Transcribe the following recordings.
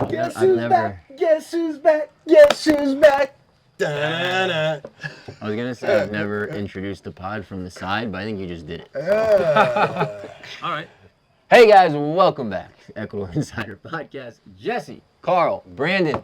Guess I've who's never. back? Guess who's back? Guess who's back? Da-na-na. I was gonna say I've never introduced the pod from the side, but I think you just did it. All right. Hey guys, welcome back to Ecuador Insider Podcast. Jesse, Carl, Brandon,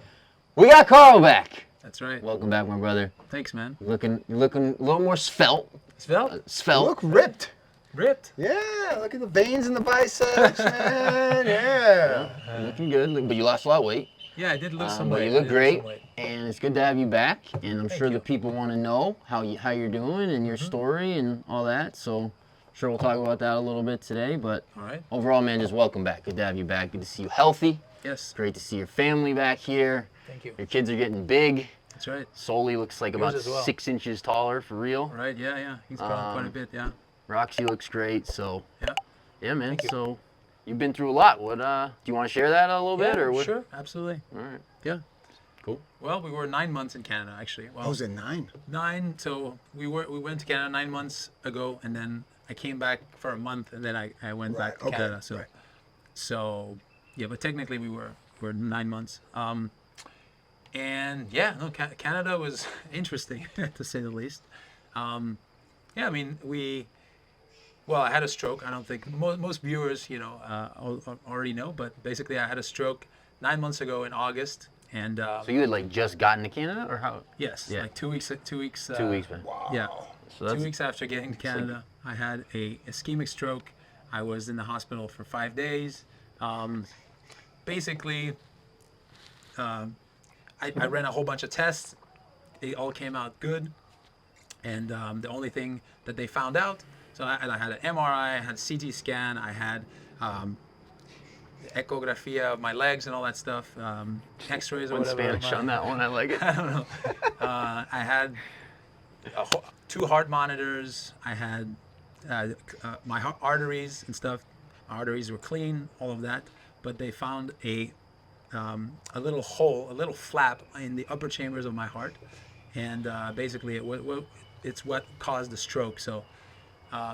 we got Carl back. That's right. Welcome back, my brother. Thanks, man. You're looking a little more svelte. Svelte? Look ripped. Ripped? Yeah, look at the veins in the biceps, man. Yeah. Looking good, but you lost a lot of weight. Yeah, I did lose some But weight. you look great, and it's good to have you back. And I'm sure you. the people want to know how you're doing and your story and all that. So, sure we'll talk about that a little bit today. But All right. overall, man, just welcome back. Good to have you back. Good to see you healthy. Yes. Great to see your family back here. Thank you. Your kids are getting big. That's right. Soli looks like Yours about as well. 6 inches taller for real. Right, yeah. He's grown quite a bit, yeah. Roxy looks great. So, Yeah. yeah, man. Thank you. So, you've been through a lot. What do you want to share that a little bit, or what? Sure, absolutely. All right. Yeah. Cool. Well, we were 9 months in Canada, actually. Well, I was at 9. 9, so we went to Canada 9 months ago, and then I came back for a month, and then I went back to Canada. So, yeah, but technically we were 9 months. And yeah, no, Canada was interesting to say the least. Yeah, I mean, I had a stroke. I don't think most viewers, already know, but basically I had a stroke 9 months ago in August, and So you had like just gotten to Canada, or how? yes, Yeah. like 2 weeks. 2 weeks, man. Wow. Yeah. So that's 2 weeks after getting to Canada, I had a ischemic stroke. I was in the hospital for 5 days. Basically, I ran a whole bunch of tests. It all came out good. And the only thing that they found out, so I had an MRI, I had CT scan, I had echography of my legs and all that stuff, X-rays or in whatever. Spanish on that one. I like it. I don't know. I had 2 heart monitors. I had my arteries and stuff. My arteries were clean, all of that. But they found a little hole, a little flap in the upper chambers of my heart, and basically it's what caused the stroke. So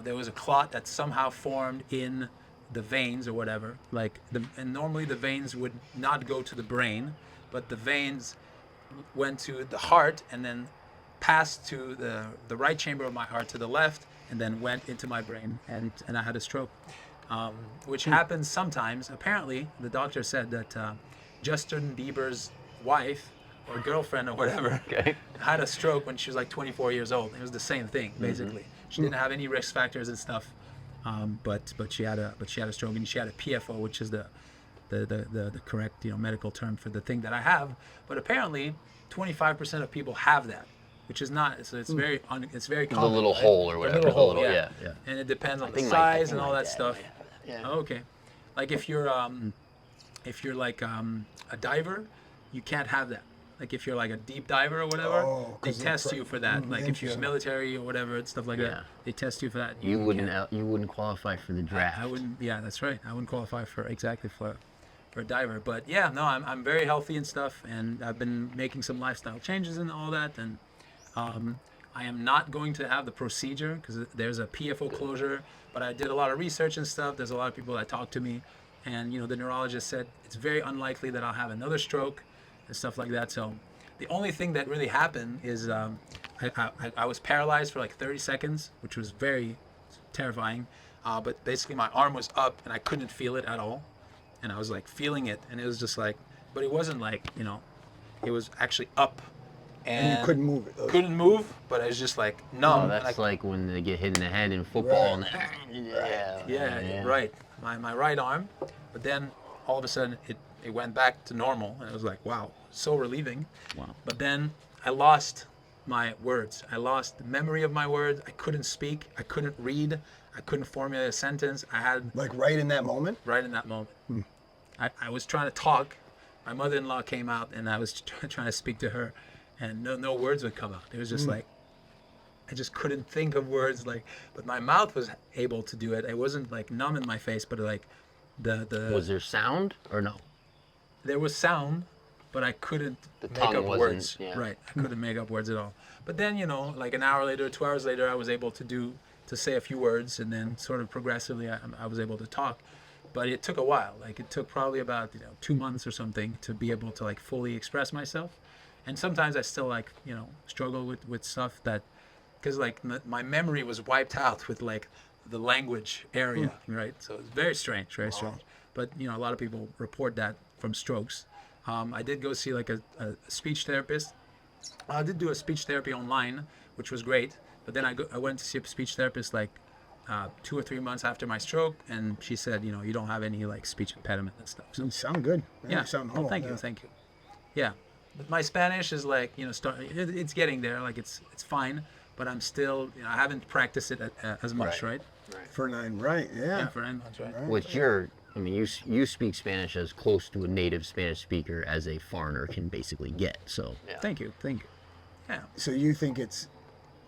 there was a clot that somehow formed in the veins or whatever. And normally the veins would not go to the brain, but the veins went to the heart and then passed to the right chamber of my heart to the left, and then went into my brain, and I had a stroke, which happens sometimes. Apparently, the doctor said that Justin Bieber's wife or girlfriend or whatever had a stroke when she was like 24 years old. It was the same thing, basically. She didn't have any risk factors and stuff, but she had a stroke, and she had a PFO, which is the correct medical term for the thing that I have. But apparently, 25% of people have that, which is not. So it's very common. The little right? hole or whatever. The little hole, yeah. And it depends on I the think size my and all that dad stuff. might have that, yeah. Oh, okay. Like if you're like a diver, you can't have that. Like if you're like a deep diver or whatever, they 'cause test you for that. Like if you're interesting. military or whatever and stuff like Yeah. that, they test you for that. You can't. wouldn't qualify for the draft. I wouldn't. Yeah, that's right. I wouldn't qualify for a diver. But yeah, no, I'm very healthy and stuff, and I've been making some lifestyle changes and all that, and I am not going to have the procedure because there's a PFO closure. But I did a lot of research and stuff. There's a lot of people that talked to me, and the neurologist said it's very unlikely that I'll have another stroke and stuff like that. So the only thing that really happened is I was paralyzed for like 30 seconds, which was very terrifying. But basically my arm was up and I couldn't feel it at all. And I was like feeling it, and it was just like, but it wasn't like, it was actually up. And you couldn't move it. Couldn't move, but I was just like numb. Oh, that's like when they get hit in the head in football. Right. Yeah. Right. My right arm, but then all of a sudden it went back to normal, and it was like, wow, so relieving. Wow. But then I lost my words. I lost the memory of my words. I couldn't speak. I couldn't read. I couldn't formulate a sentence. I had Like right in that moment? right in that moment. I was trying to talk. My mother-in-law came out, and I was trying to speak to her, and no words would come out. It was just like, I just couldn't think of words, but my mouth was able to do it. It wasn't like numb in my face, but like the Was there sound or no? there was sound, but I couldn't make tongue up wasn't- words. yeah. Right, I couldn't make up words at all. But then, like an hour later, 2 hours later, I was able to say a few words, and then sort of progressively I was able to talk. but it took a while. Like it took probably about 2 months or something to be able to like fully express myself. And sometimes I still like struggle with stuff that, because like my memory was wiped out with like the language area, right? So it's very strange, very strange. But a lot of people report that from strokes. I did go see like a speech therapist. I did do a speech therapy online, which was great. But then I went to see a speech therapist like 2 or 3 months after my stroke, and she said, you don't have any like speech impediment and stuff. So You sound good. yeah, You sound oh, normal. thank you, thank you. Yeah, but my Spanish is like it's getting there. Like it's fine, but I'm still I haven't practiced it as much, right? For 9, right? Yeah, for 9 months, right? Which you speak Spanish as close to a native Spanish speaker as a foreigner can basically get. So Thank you. Yeah, So you think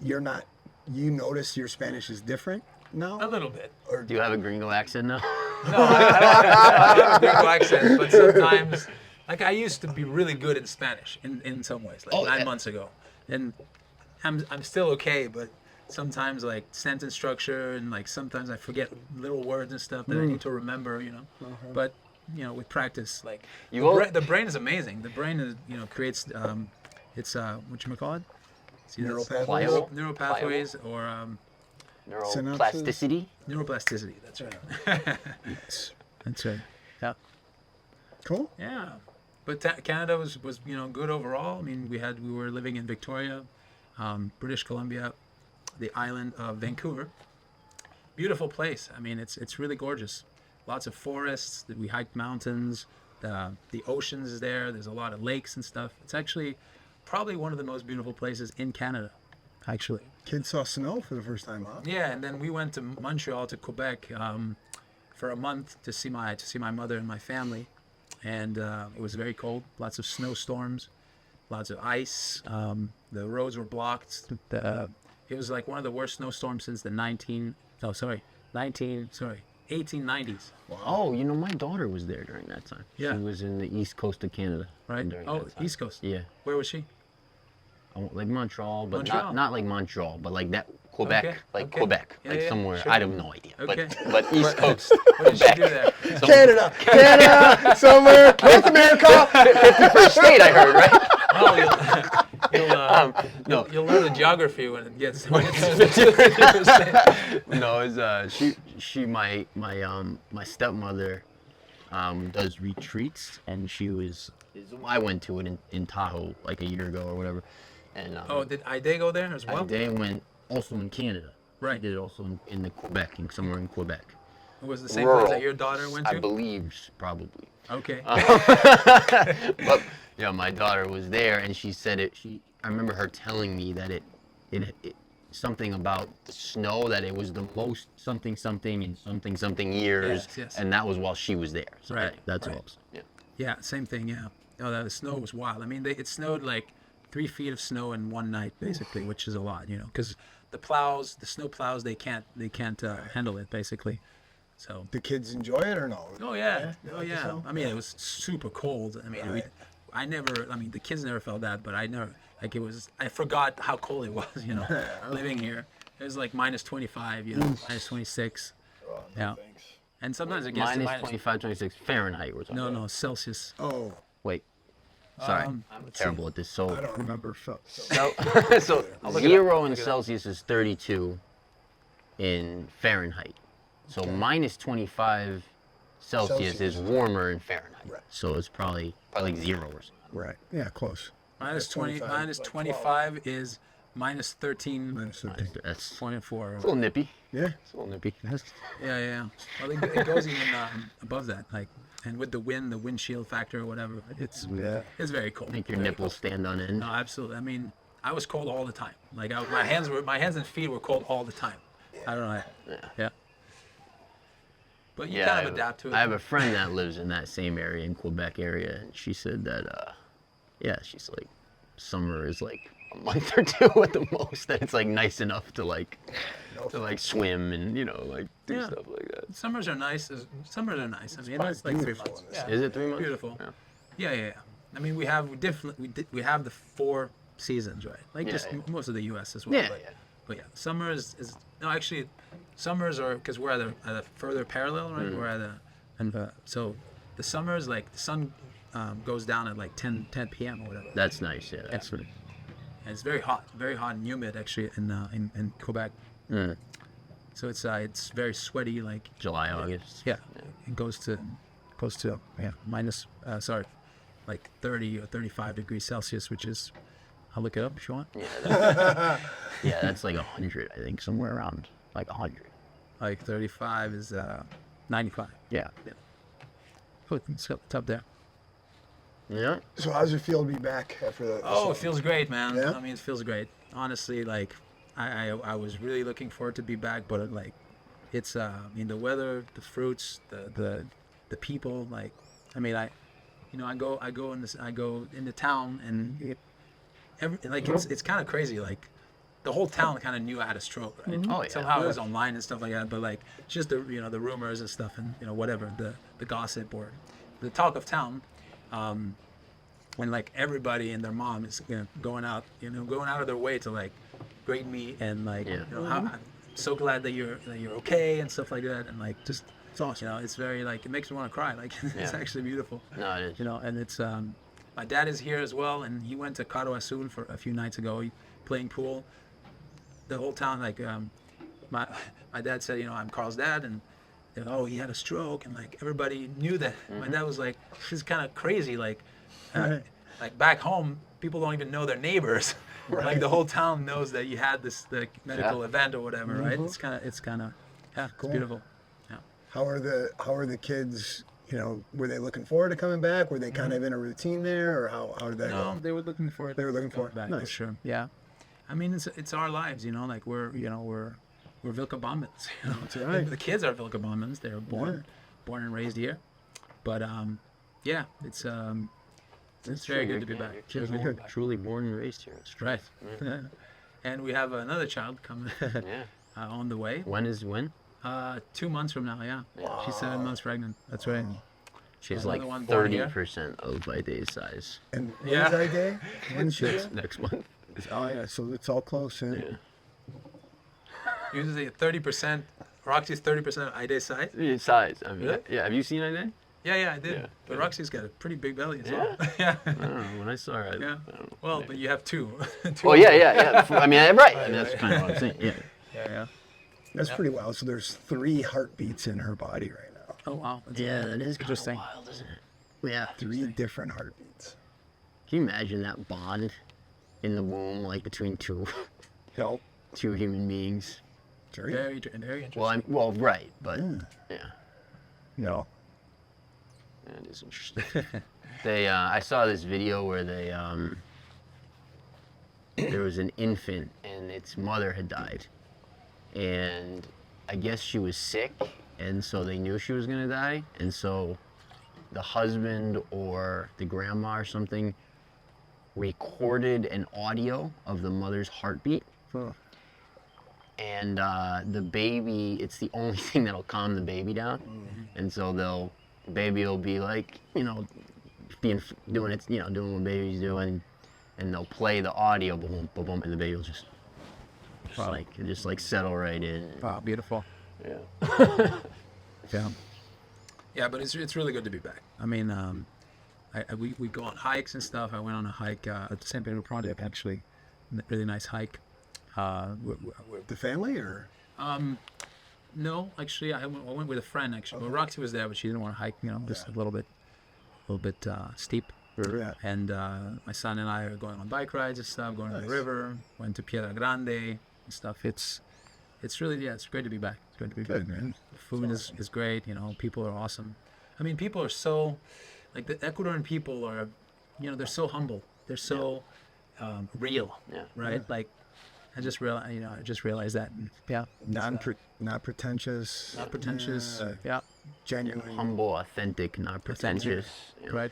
you notice your Spanish is different now? a little bit. do you have a gringo accent now? No, I don't have a gringo accent, but sometimes, like I used to be really good in Spanish in some ways, like 9 months ago, and I'm still okay, but sometimes like sentence structure and like sometimes I forget little words and stuff that I need to remember, But with practice, like the brain is amazing. The brain is creates it's whatchamacallit? See, Neural that's- pathways? neural pathways or Neuroplasticity. neuroplasticity. That's right. That's right. Yeah. Cool. Yeah, but Canada was good overall. I mean, we were living in Victoria, British Columbia, the island of Vancouver. Beautiful place. I mean, it's really gorgeous. Lots of forests. We hiked mountains. The oceans is there. There's a lot of lakes and stuff. It's actually probably one of the most beautiful places in Canada, actually. Kids saw snow for the first time, huh? Yeah, and then we went to Montreal to Quebec for a month to see my mother and my family, and it was very cold. Lots of snowstorms, lots of ice. The roads were blocked. It was like one of the worst snowstorms since the 1890s. Oh, my daughter was there during that time. Yeah. She was in the east coast of Canada. Right? during Oh, that time. East Coast. Yeah. Where was she? Like Montreal, but Montreal. not like Montreal, but like that Quebec, Okay. Quebec, Yeah, like yeah, somewhere. sure. I have no idea, Okay. but East Coast. What did she do there? Canada, somewhere, North America. 51st state, I heard, right? No, No. you'll learn the geography when it gets. No, it's my stepmother does retreats, and I went to it in Tahoe like a year ago or whatever, and Oh, did Ide go there as well? they went also in Canada. Right. She did it also in the Quebec, somewhere in Quebec. It was the same Rural. place that your daughter went to? I believe probably. Okay. But yeah, my daughter was there, and she said it. I remember her telling me that it something about the snow, that it was the most something in something years, Yes. and that was while she was there. So Right, that's right. all. Yeah. Yeah, same thing. Yeah. Oh, the snow was wild. I mean, it snowed like 3 feet of snow in one night, basically, which is a lot, because the snow plows, they can't handle it, basically. So. The kids enjoy it or no? Oh yeah. Oh like yeah. so? I mean, it was super cold. I mean, Right. the kids never felt that, but I forgot how cold it was, living here. It was like minus 25, minus 26. Yeah. And sometimes it gets to Minus minus 25, 26 Fahrenheit. We're talking No, about. no, Celsius. Oh, Wait. Sorry, Um, I'm terrible at this. So, I don't remember. so look it 0 up. in Celsius is 32 in Fahrenheit. So minus 25 Celsius is warmer in Fahrenheit. Right. So it's probably like 0 or something. right. Yeah, close. Minus 20, 25, minus like 25 is minus 13, Minus 13. That's 24. a little nippy. Yeah. It's a little nippy. Yeah. Well, it goes even above that, like, and with the wind chill factor or whatever, it's very cold. Make your Very nipples stand on end. No, absolutely. I mean, I was cold all the time. Like my hands and feet were cold all the time. I don't know. Yeah. But you kind of adapt to it. I have a friend that lives in that same area, in Quebec area, and she said that, she's like, summer is like a month or 2 at the most, and it's like nice enough to swim and do stuff like that. Summers are nice. Summers are nice. I mean, it's like 3 beautiful months. in this Yeah. Is it 3 months? Beautiful. Yeah. Yeah. I mean, we have the 4 seasons, right? Like Yeah, just yeah. most of the U.S. as well. Yeah, but, yeah. But yeah, summer is no, actually, summers are because we're at a further parallel, right? We're at And so the summers, like the sun goes down at like 10 p.m. or whatever. That's nice. Yeah. That's And it's very hot and humid actually in Quebec. Mm. So it's very sweaty, like July, August. yeah. It goes to minus like 30 or 35 degrees Celsius, which is, I'll look it up if you want. Yeah, that's like 100, I think, somewhere around like 100. Like 35 is 95. Yeah. Oh, it's up there. Yeah. So how does it feel to be back after the? Oh, it feels great, man. Yeah? I mean, it feels great. Honestly, like I was really looking forward to be back, but like it's I mean the weather, the fruits, the people. Like I mean I go into town and it's kind of crazy. Like the whole town kind of knew I had a stroke, right? Oh, yeah. Somehow it was online and stuff like that. But like just the the rumors and stuff and whatever the gossip or the talk of town. When like everybody and their mom is going out of their way to like greet me and like I'm so glad that you're okay and stuff like that and like just It's awesome. it's very like it makes me want to cry, like it's Yeah. actually beautiful. No, it is. And it's my dad is here as well, and he went to Caro for a few nights ago playing pool. The whole town, like my dad said, I'm Carl's dad, and he had a stroke, and like everybody knew that. My dad was like, this is kind of crazy, like like back home people don't even know their neighbors. Like the whole town knows that you had this medical event or whatever, right? It's kind of Cool. it's beautiful. How are the kids? Were they looking forward to coming back? Were they kind of in a routine there, or how did that No, go? they were looking for it. They were looking for it. Back, Nice. for sure. Yeah, I mean it's our lives, like we're Vilcabambans. That's right. The kids are Vilcabambans. They're born and raised here. But yeah, it's very good to be back. Truly born and raised here. Right. And we have another child coming Yeah. on the way. When? 2 months from now. Yeah. She's 7 months pregnant. That's right. She's Another like one born here. 30% of my day's size. And Yeah. when's that day? When's she? Next month. Oh yeah, so it's all close. Yeah. Yeah. Usually 30%. Roxy's 30% of Ide's size. Size. I mean, Really? yeah. Have you seen Ida? Yeah, I did. Yeah. But Roxy's got a pretty big belly as Yeah? well. Yeah. I don't know. When I saw her, I Yeah. don't know. Well, but you have two. Oh yeah. I mean, right. I mean, that's kind of what I'm saying. Yeah. Yeah. That's pretty wild. So there's 3 heartbeats in her body right now. Oh wow. That's Yeah, that is kind of interesting. wild, isn't it? Yeah. 3 different heartbeats. Can you imagine that bond in the womb, like between two human beings? Very interesting. Well, right, but yeah. No. That is interesting. I saw this video where there was an infant and its mother had died, and I guess she was sick, and so they knew she was gonna die, and so the husband or the grandma or something recorded an audio of the mother's heartbeat. Huh. And the baby, it's the only thing that'll calm the baby down. And so the baby will be like, doing what babies do, and they'll play the audio, boom, boom, boom, and the baby will just like settle right in. Wow, beautiful. Yeah. Yeah. Yeah, but it's really good to be back. I mean, we go on hikes and stuff. I went on a hike at the San Pedro Project, actually. Really nice hike. With the family or? No, actually, I went with a friend. Actually, well, Roxy was there, but she didn't want to hike. Just a little bit steep. Yeah. And my son and I are going on bike rides and stuff. Going to the river. Went to Piedra Grande and stuff. It's really it's great to be back. It's great to be Good, back. man. The food is great. People are awesome. I mean, people are so like the Ecuadorian people are, they're so humble. They're so real. Yeah. Right. Like. I just realized that. Yeah. Not pretentious. Not pretentious. Yeah. Genuine. Humble, authentic, not pretentious. Right.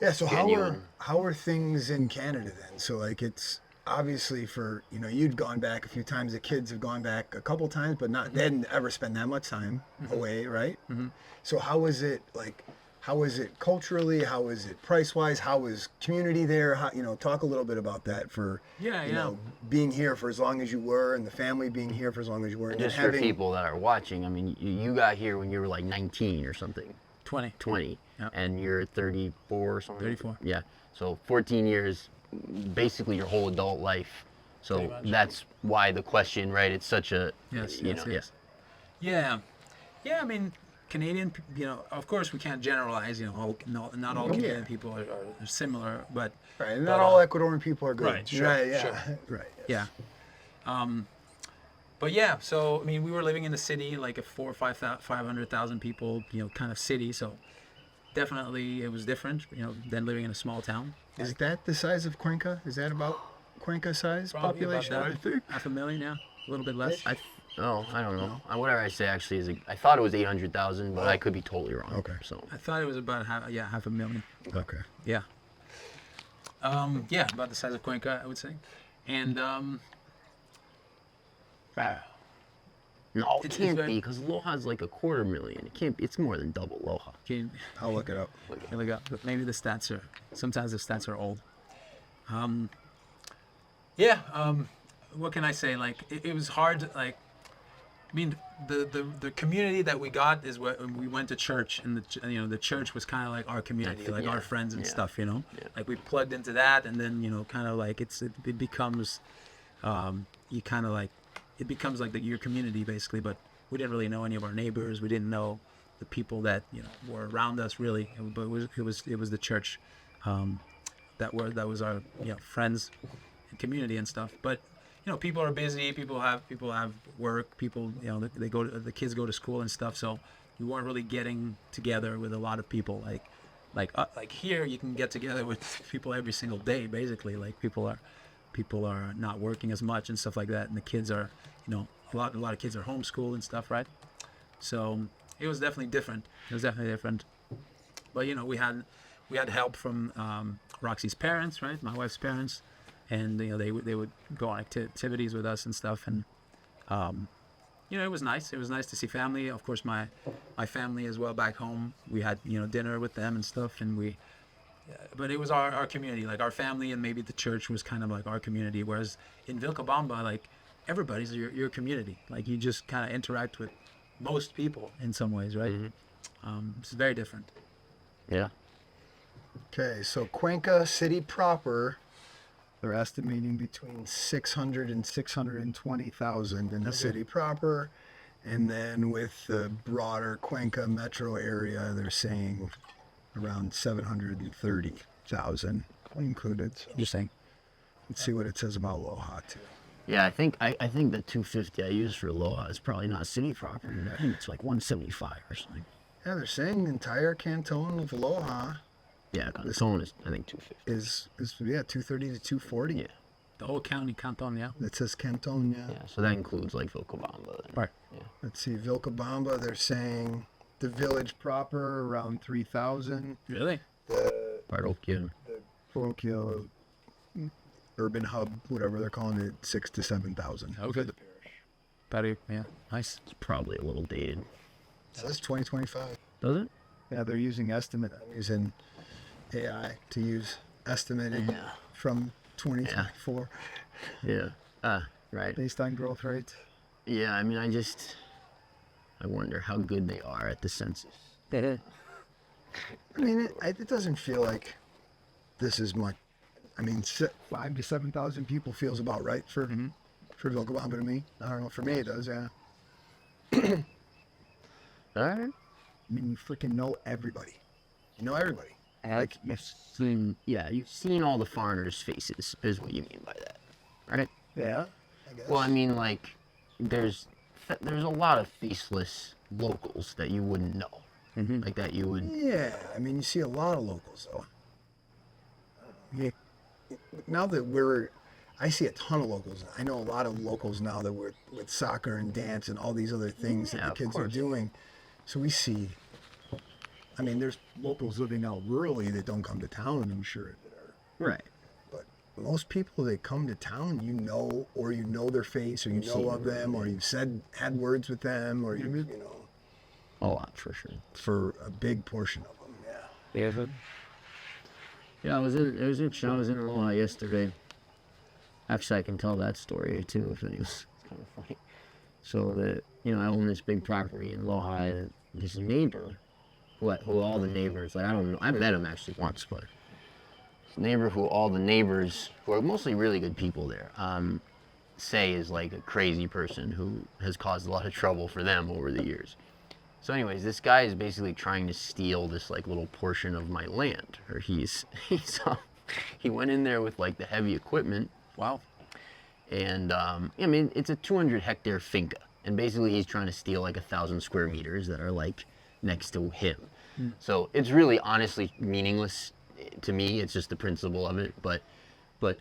Yeah. So Genuine. how are things in Canada then? So like it's obviously for you'd gone back a few times. The kids have gone back a couple times, but they didn't ever spend that much time away, right? Mm-hmm. So how is it like? How is it culturally? How is it price-wise? How is community there? How, talk a little bit about that for being here for as long as you were, and the family being here for as long as you were. And Just for people that are watching, I mean, you got here when you were like 19 or something. 20. 20, Yep. and you're 34 or something. 34. Yeah. So 14 years, basically your whole adult life. So Pretty much. that's why the question, right? It's such a, Yes, you yes, know, yes. Yeah. Yeah, I mean, Canadian, of course we can't generalize, not all Canadian people are similar, but Right. Not all Ecuadorian people are good. Right, sure, Right. Yeah. sure. Right. yeah. But yeah, so I mean, we were living in the city, like a 500,000 people, kind of city. So definitely it was different, than living in a small town. Is that the size of Cuenca? Is that about Cuenca size Probably about population? that. I think. 500,000, yeah, a little bit less. I don't know. Whatever I say actually is, I thought it was 800,000, but I could be totally wrong. Okay. So I thought it was about 500,000. Okay. Yeah. Yeah, about the size of Cuenca, I would say. And no, it It's can't very- be, because Loja's like 250,000. It can't be. It's more than double Loja. I'll look it up. Here we go. Maybe the stats are. Sometimes the stats are old. Yeah. What can I say? Like it was hard. Like, I mean, the community that we got is when we went to church, and the church was kind of like our community, like our friends and stuff. Yeah. Like we plugged into that, and then kind of like it becomes, you kind of like, it becomes like your community basically. But we didn't really know any of our neighbors. We didn't know the people that were around us really. But it was the church, that was our friends and community and stuff. But people are busy. People have work. People the kids go to school and stuff. So we weren't really getting together with a lot of people. Like here, you can get together with people every single day. Basically, like people are not working as much and stuff like that. And the kids are, a lot of kids are homeschooled and stuff, right? So it was definitely different. But we had help from Roxy's parents, right? My wife's parents. And they would go on activities with us and stuff, and it was nice. It was nice to see family. Of course, my family as well back home. We had dinner with them and stuff, and but it was our community, like our family, and maybe the church was kind of like our community. Whereas in Vilcabamba, like everybody's your community. Like you just kind of interact with most people in some ways, right? Mm-hmm. It's very different. Yeah. Okay, so Cuenca city proper, they're estimating between 600 and 620,000 in the city proper. And then with the broader Cuenca metro area, they're saying around 730,000 included. So Interesting. let's see what it says about Loja too. Yeah, I think the 250 I used for Loja is probably not city proper. I think it's like 175 or something. Yeah, they're saying the entire canton of Loja Yeah, Canton is, I think, 250. is 230 to 240. Yeah. The whole county, Canton, yeah. It says canton, yeah. Yeah, so that includes like Vilcabamba. Right. Yeah. Let's see, Vilcabamba, they're saying the village proper around 3,000. Really? The Parroquia. parochial urban hub, whatever they're calling it, 6,000 to 7,000. Okay. Better, yeah. Nice. It's probably a little dated. So that's 2025. Does it? Yeah, they're using estimate. I'm using AI to use estimated Yeah. from 2024 Yeah. Right. based on growth rates. Yeah, I mean, I wonder how good they are at the census. I mean, it doesn't feel like this is much. I mean, 5,000 to 7,000 people feels about right for Vilcabamba to me. I don't know. For me, it does. Yeah. All right. I mean, you freaking know everybody. You know everybody. Like you've seen all the foreigners' faces, is what you mean by that, right? Yeah. I guess. Well, I mean, like, there's a lot of faceless locals that you wouldn't know, like that you would. Yeah, I mean, you see a lot of locals though. Yeah. Now that I see a ton of locals. I know a lot of locals now that we're with soccer and dance and all these other things that Yeah, the of kids are course. doing. So we see. I mean, there's locals living out rurally that don't come to town, I'm sure. Right. But most people that come to town, or you know their face, or you know of them, or you've had words with them, or you know, A lot for sure. for a big portion of them. Yeah. Yeah, I was in Aloha yesterday. Actually, I can tell that story too. If it was kind of funny. So I own this big property in Aloha. His neighbor who all the neighbors, like I don't know, I've met him actually once, but neighbor who all the neighbors, who are mostly really good people there, say is like a crazy person who has caused a lot of trouble for them over the years. So anyways, this guy is basically trying to steal this like little portion of my land, or he went in there with like the heavy equipment. Wow. And I mean, it's a 200-hectare finca, and basically he's trying to steal like 1,000 square meters that are like next to him. So it's really honestly meaningless to me. It's just the principle of it, but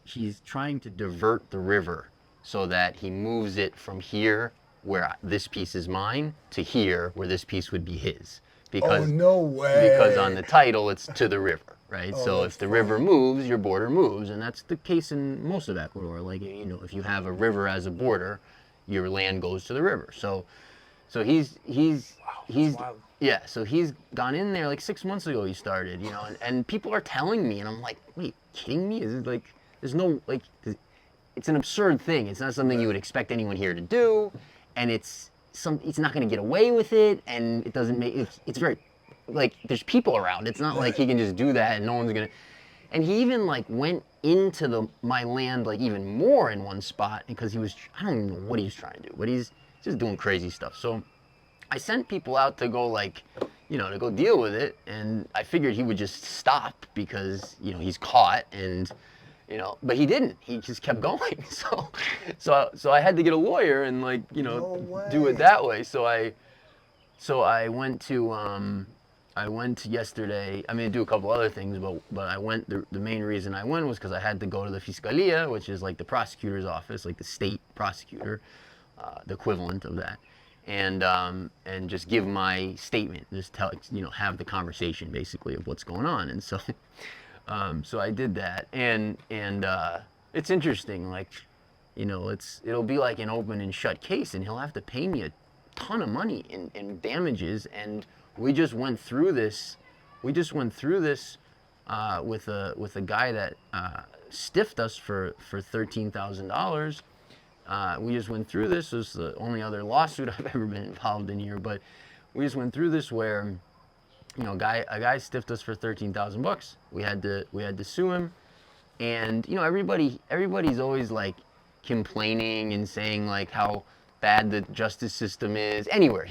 he's trying to divert the river so that he moves it from here where this piece is mine to here where this piece would be his. Because, no way. Because on the title it's to the river, right? Oh, So if the river moves, your border moves, and that's the case in most of Ecuador. Like, you know, if you have a river as a border, your land goes to the river. So he's wild. yeah, so he's gone in there like 6 months ago he started, you know, and people are telling me, and I'm like, wait, kidding me? Is it like, there's no, like, it's an absurd thing. It's not something you would expect anyone here to do, and it's not going to get away with it, and it doesn't make, it's very, like, there's people around. It's not like he can just do that and no one's going to, and he even like went into my land like even more in one spot because I don't even know what he was trying to do, but he's just doing crazy stuff. So I sent people out to go like, you know, to go deal with it, and I figured he would just stop because, you know, he's caught, and, you know, but he didn't. He just kept going. So I had to get a lawyer and like, you know, do it that way. So I went to yesterday. I mean, do a couple other things, but I went. The main reason I went was because I had to go to the Fiscalia, which is like the prosecutor's office, like the state prosecutor, the equivalent of that, and just give my statement, just tell, you know, have the conversation basically of what's going on. And so so I did that, and it's interesting, like, you know, it'll be like an open and shut case, and he'll have to pay me a ton of money in damages. And we just went through this with a guy that stiffed us for $13,000. We just went through this. It was the only other lawsuit I've ever been involved in here, but we just went through this where, you know, a guy stiffed us for $13,000. We had to sue him, and, you know, everybody's always like complaining and saying like how bad the justice system is anywhere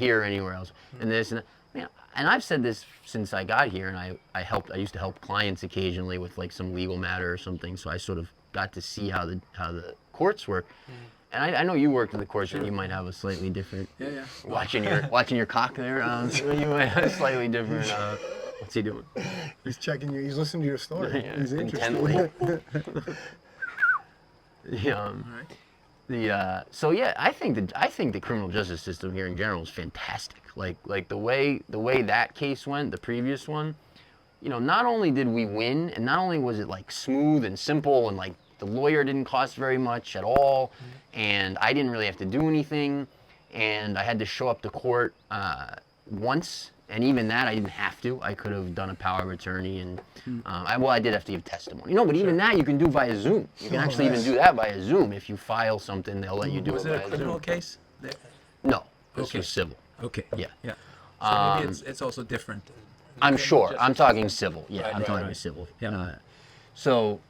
else, and this and that. Man, and I've said this since I got here, and I used to help clients occasionally with like some legal matter or something, so I sort of got to see how the courts work. And I know you worked in the courts, and you might have a slightly different. Yeah. Watching your cock there, you might have a slightly different. What's he doing? He's checking you. He's listening to your story. Yeah, He's interested. intently. So yeah, I think the criminal justice system here in general is fantastic. Like the way that case went, the previous one, you know, not only did we win, and not only was it like smooth and simple, and like the lawyer didn't cost very much at all, and I didn't really have to do anything, and I had to show up to court once, and even that I didn't have to. I could have done a power of attorney, and I did have to give testimony. No, but even that you can do via Zoom. You can actually even do that via Zoom. If you file something, they'll let you do it via Zoom. Was it a criminal case? No, this was civil. Okay. Yeah. So maybe it's also different. I'm sure. I'm talking civil. Yeah, I'm talking right. civil. Yeah. So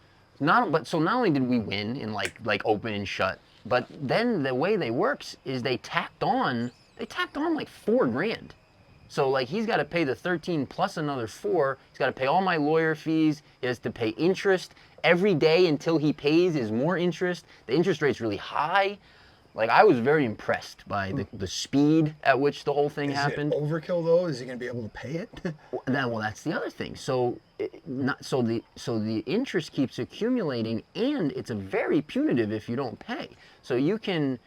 not only did we win in like open and shut, but then the way they works is they tacked on like $4,000. So like he's got to pay the 13 plus another 4. He's got to pay all my lawyer fees. He has to pay interest every day until he pays is more interest. The interest rate's really high. Like, I was very impressed by the speed at which the whole thing happened. Is it overkill though? Is he going to be able to pay it? Well, that's the other thing. So the interest keeps accumulating, and it's a very punitive if you don't pay. So you can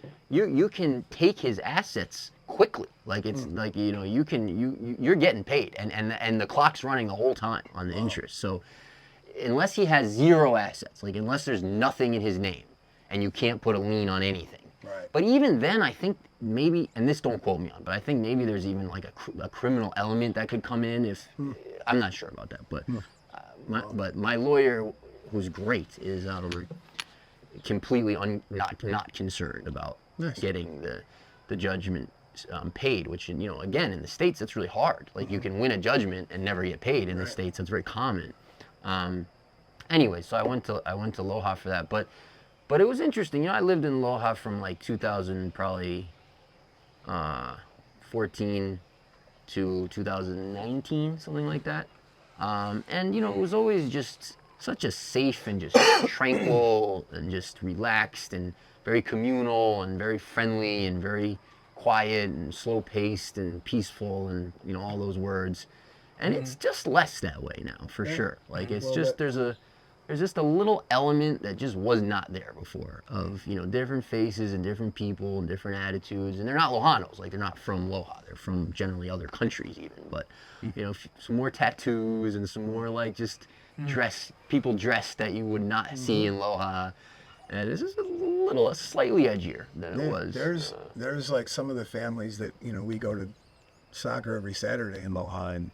take his assets quickly. Like, it's like, you know, you're getting paid, and the clock's running the whole time on the interest. So unless he has zero assets, like unless there's nothing in his name, and you can't put a lien on anything. Right. But even then, I think maybe, and this don't quote me on, but I think maybe there's even like a criminal element that could come in if, I'm not sure about that, but my lawyer, who's great, is completely not concerned about getting the judgment paid, which, you know, again, in the States, that's really hard. Like, you can win a judgment and never get paid. In the States, that's very common. Anyway, so I went to Loja for that. But it was interesting. You know, I lived in Loja from like 2000, probably 14 to 2019, something like that. And, you know, it was always just such a safe and just tranquil and just relaxed and very communal and very friendly and very quiet and slow-paced and peaceful and, you know, all those words. And it's just less that way now, for sure. Like, it's just, there's just a little element that just was not there before of, you know, different faces and different people and different attitudes. And they're not Lojanos, like, they're not from Loja. They're from generally other countries even. But, you know, some more tattoos and some more, like, just people dressed that you would not see in Loja. And it's just slightly edgier than it was. There's like some of the families that, you know, we go to soccer every Saturday in Loja,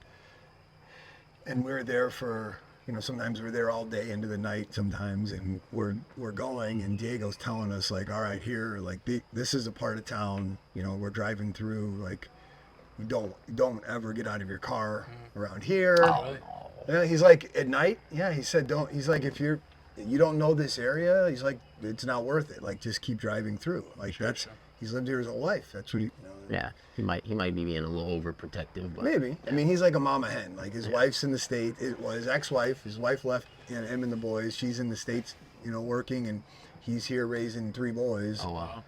and we're there for, you know, sometimes we're there all day into the night sometimes, and we're going, and Diego's telling us, like, all right, here, like, this is a part of town, you know, we're driving through, like, you don't ever get out of your car around here. Oh, really? Yeah, he's like, at night, he said, he's like, if you don't know this area, he's like, it's not worth it. Like, just keep driving through. Like, he's lived here his whole life. That's what he, you know. Yeah, he might be being a little overprotective, but Maybe. I mean, he's like a mama hen. Like, his wife's in the state. His ex-wife. His wife left, you know, him and the boys. She's in the States, you know, working, and he's here raising 3 boys. oh wow.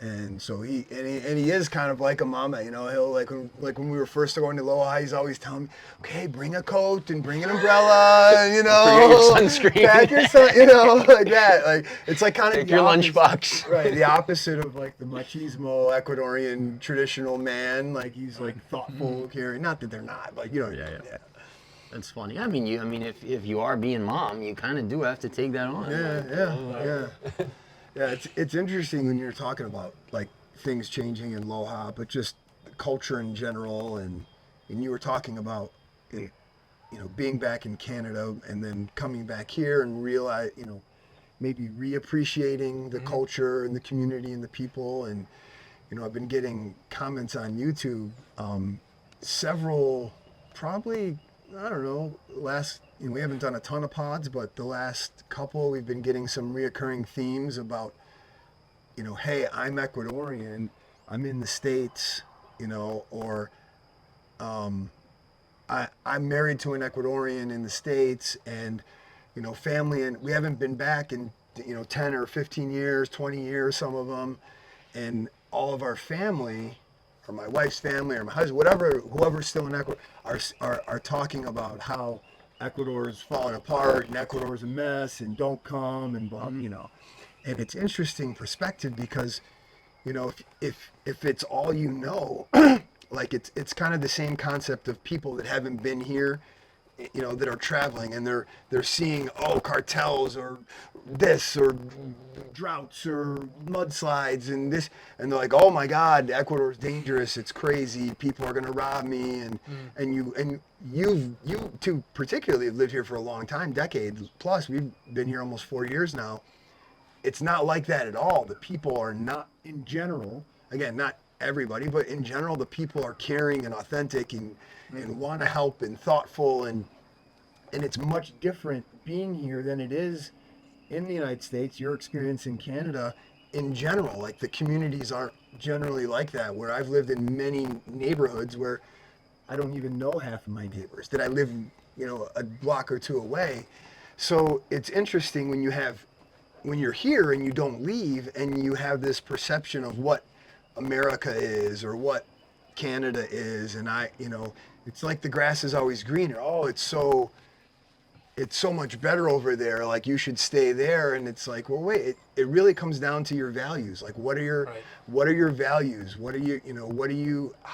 And so he is kind of like a mama, you know. He'll like when we were first going to Loja, he's always telling me, okay, bring a coat and bring an umbrella, and, you know, Bring your sunscreen. pack your you know, like that. Like, it's like kind of Take your lunchbox. right? The opposite of like the machismo Ecuadorian traditional man. Like, he's like thoughtful, caring. Not that they're not, but, you know. Yeah. That's funny. I mean, if you are being mom, you kind of do have to take that on. Yeah. Yeah, it's interesting when you're talking about, like, things changing in Loja, but just culture in general, and you were talking about, you know, being back in Canada and then coming back here and realize, you know, maybe reappreciating the culture and the community and the people. And, you know, I've been getting comments on YouTube, several, probably, I don't know, you know, we haven't done a ton of pods, but the last couple, we've been getting some reoccurring themes about, you know, hey, I'm Ecuadorian, I'm in the States, you know, or I'm married to an Ecuadorian in the States, and, you know, family, and we haven't been back in, you know, 10 or 15 years, 20 years, some of them, and all of our family, or my wife's family, or my husband, whoever's still in Ecuador, are talking about how Ecuador's falling apart and Ecuador's a mess and don't come and blah, you know. And it's interesting perspective because, you know, if it's all you know, like, it's kind of the same concept of people that haven't been here, you know, that are traveling, and they're seeing, oh, cartels or this or droughts or mudslides and this, and they're like, oh my God, Ecuador's dangerous, it's crazy, people are gonna rob me, and you two particularly have lived here for a long time, decades plus. We've been here almost 4 years now. It's not like that at all. The people are not, in general, again, not everybody, but in general, the people are caring and authentic and want to help and thoughtful, and it's much different being here than it is in the United States. Your experience in Canada, in general, like, the communities aren't generally like that, where I've lived in many neighborhoods where I don't even know half of my neighbors that I live, you know, a block or two away. So it's interesting when you're here and you don't leave, and you have this perception of what America is or what Canada is, and you know, it's like the grass is always greener. Oh, it's so much better over there, like, you should stay there. And it's like, well, wait, it really comes down to your values. Like, what are your values? How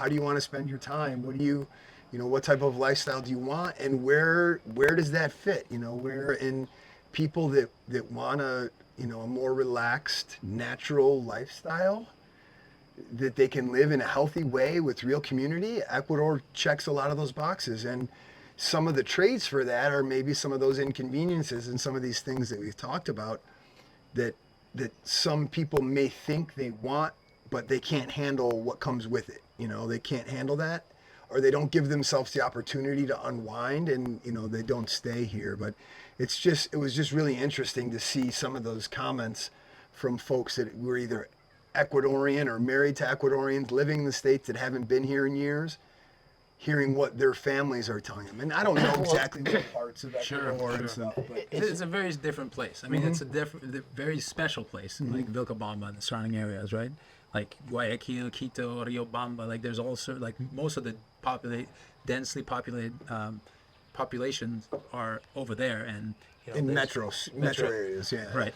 do you want to spend your time? What type of lifestyle do you want, and where does that fit? You know, where in people that want a more relaxed, natural lifestyle that they can live in a healthy way with real community. Ecuador checks a lot of those boxes, and some of the trades for that are maybe some of those inconveniences and some of these things that we've talked about that some people may think they want but they can't handle what comes with it. You know, they can't handle that, or they don't give themselves the opportunity to unwind, and you know, they don't stay here. But it was just really interesting to see some of those comments from folks that were either Ecuadorian or married to Ecuadorians living in the States that haven't been here in years, hearing what their families are telling them. And I don't know exactly what parts of Ecuador and stuff, but It's a very different place. I mean, it's a very special place, like Vilcabamba and the surrounding areas, right? Like Guayaquil, Quito, Riobamba. Like there's also like most of the densely populated populations are over there, and you know, in there's- metro areas, yeah. right?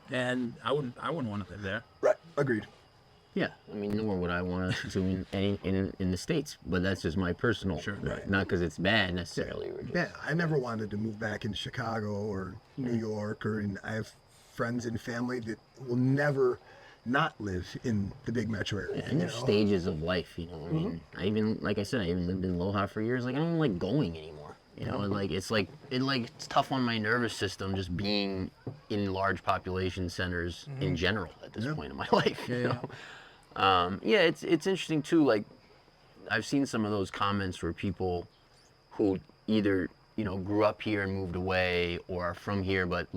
And I wouldn't want to live there. Right. Agreed. Yeah, I mean, nor would I want to in the States, but that's just my personal. Sure. Right. Not because it's bad necessarily. Yeah, I never wanted to move back into Chicago or New York, I have friends and family that will never not live in the big metro area. And there's stages of life, you know. I mean, I even, like I said, I even lived in Loja for years. Like, I don't even like going anymore. You know, it's tough on my nervous system just being in large population centers in general at this point in my life. You know? It's interesting too. Like, I've seen some of those comments where people who either, you know, grew up here and moved away, or are from here but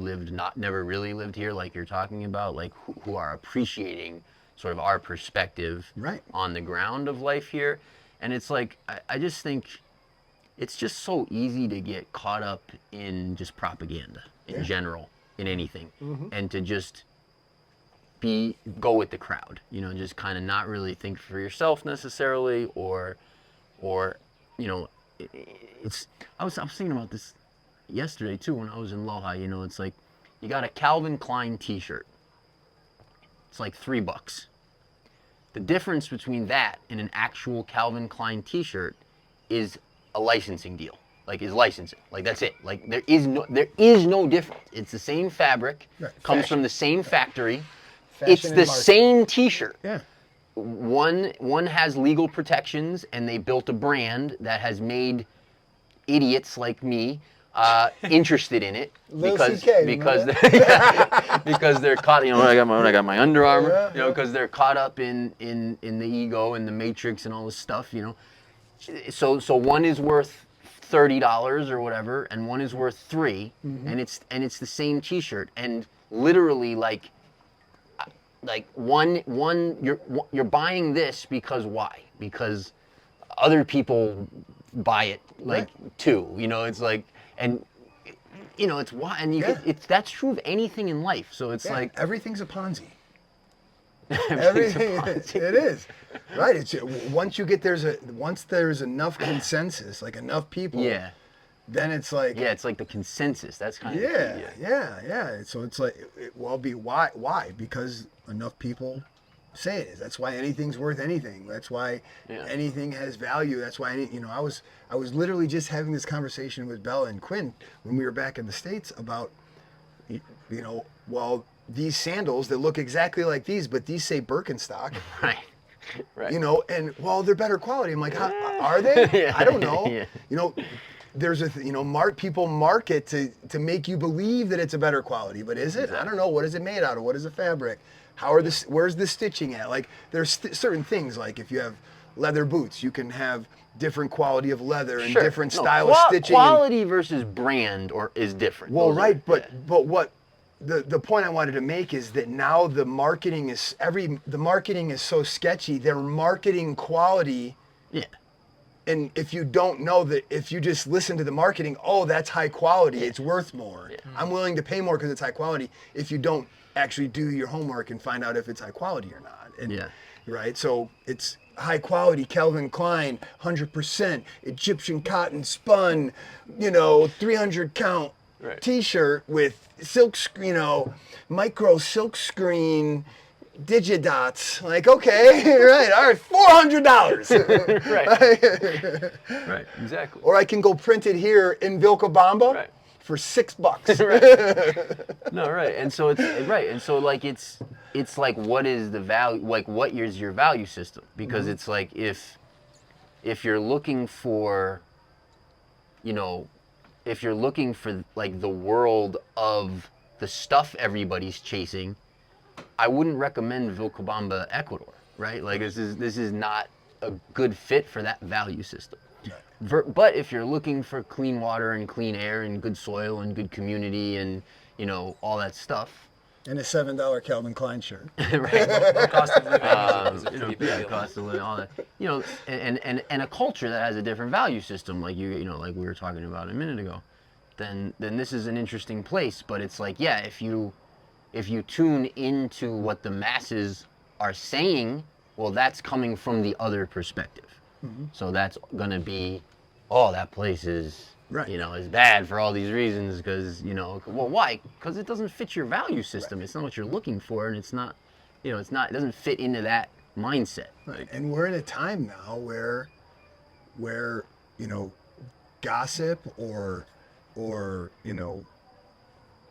never really lived here, like you're talking about, like who are appreciating sort of our perspective on the ground of life here. And it's like, I just think it's just so easy to get caught up in just propaganda in general, in anything, and to just go with the crowd, you know, just kind of not really think for yourself necessarily, or you know, I was thinking about this yesterday too when I was in Loja. You know, it's like you got a Calvin Klein T-shirt. It's like $3. The difference between that and an actual Calvin Klein T-shirt is a licensing deal. Like, is licensing. Like, that's it. Like, there is no difference. It's the same fabric, comes from the same factory. It's the same T-shirt. Yeah. One has legal protections, and they built a brand that has made idiots like me interested in it because they're caught. You know, when I got my Under Armour. You know, because they're caught up in the ego and the Matrix and all this stuff. You know, so one is worth $30 or whatever, and one is worth $3, and it's the same T-shirt, and literally like one you're buying this because why? Because other people buy it too. You know, it's like, and you know, it's why, and that's true of anything in life. So it's like everything's a Ponzi. Everything it is, right? It's once there's enough consensus, like enough people. Yeah. Then it's like it's like the consensus. That's kind of yeah. So it's like why? Because enough people say it is. That's why anything's worth anything. That's why anything has value. That's why I was literally just having this conversation with Bella and Quinn when we were back in the States about these sandals that look exactly like these, but these say Birkenstock. Right. You know, and they're better quality. I'm like, are they? I don't know. Yeah. You know, there's people market to make you believe that it's a better quality, but is it? Exactly. I don't know. What is it made out of? What is the fabric? Where's the stitching at? Like, there's certain things, like if you have leather boots, you can have different quality of leather and different style of stitching. Quality versus brand is different. Well, but what the point I wanted to make is that now the marketing is so sketchy. They're marketing quality. Yeah. And if you don't know that, if you just listen to the marketing, that's high quality, it's worth more. Yeah. I'm willing to pay more because it's high quality. If you don't actually do your homework and find out if it's high quality or not. And, right? So it's high quality, Calvin Klein, 100%, Egyptian cotton spun, 300 count T-shirt with silk, micro silk screen digidots. Like, okay, right, all right, $400. Right, exactly. Or I can go print it here in Vilcabamba for $6. No, right, and so like it's like, what is the value? Like, what is your value system? Because it's like, if you're looking for, if you're looking for like the world of the stuff everybody's chasing, I wouldn't recommend Vilcabamba, Ecuador. right? Like this is not a good fit for that value system. But if you're looking for clean water and clean air and good soil and good community and all that stuff, And a $7 Calvin Klein shirt. right? Cost of living is a pretty big deal. Cost of living, all that, and a culture that has a different value system, like like we were talking about a minute ago, then this is an interesting place. But it's like, yeah, if you tune into what the masses are saying, well, that's coming from the other perspective. Mm-hmm. So that's gonna be, oh, that place is, right, is bad for all these reasons because, well, why? Because it doesn't fit your value system. Right. It's not what you're looking for, and it's not, it doesn't fit into that mindset. Right. And we're in a time now where gossip or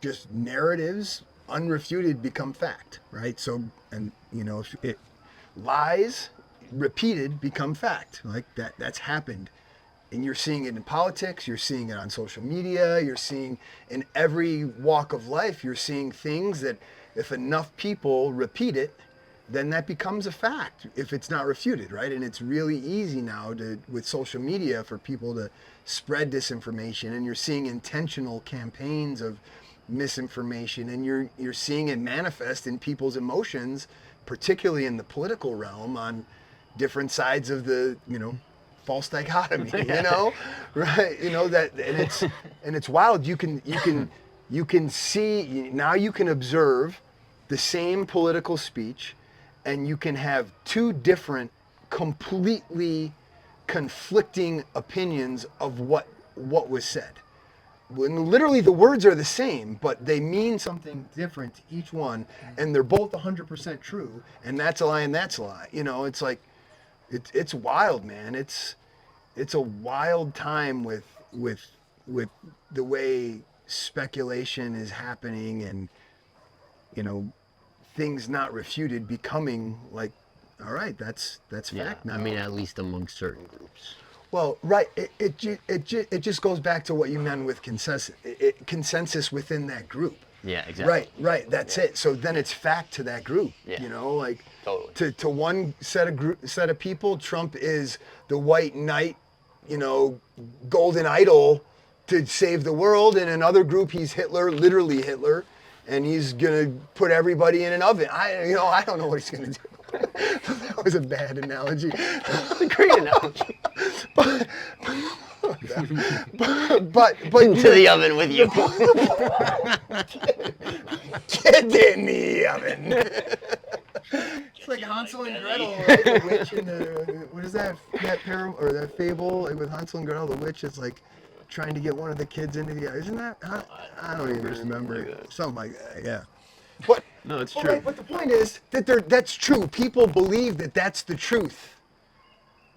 just narratives unrefuted become fact, right? So, and lies repeated become fact. Like that's happened. And you're seeing it in politics, you're seeing it on social media, you're seeing in every walk of life, you're seeing things that if enough people repeat it, then that becomes a fact if it's not refuted, right? And it's really easy now with social media for people to spread disinformation, and you're seeing intentional campaigns of misinformation, and you're seeing it manifest in people's emotions, particularly in the political realm on different sides of the, false dichotomy, right? That, and it's wild. You can see, now you can observe the same political speech, and you can have two different, completely conflicting opinions of what was said. When literally the words are the same, but they mean something different to each one, and they're both 100% true, and that's a lie and that's a lie. It's like, it's wild, man. It's a wild time with the way speculation is happening, and things not refuted becoming like, all right, that's fact now. I mean, at least among certain groups. Well, right. It just goes back to what you meant with consensus within that group. Yeah, exactly. Right. That's it. So then it's fact to that group. Yeah. Totally. To one set of people, Trump is the white knight, golden idol to save the world. And another group, he's Hitler, literally Hitler, and he's gonna put everybody in an oven. I don't know what he's gonna do. That was a bad analogy. That's a great analogy. but into the oven with you. Get in the oven. It's like Hansel and Gretel, right? The witch in the, what is that parable or that fable with Hansel and Gretel? The witch is like trying to get one of the kids into the, isn't that? I don't even remember. Something like that, yeah. But no, it's true. true. But the point is that that's true. People believe that that's the truth.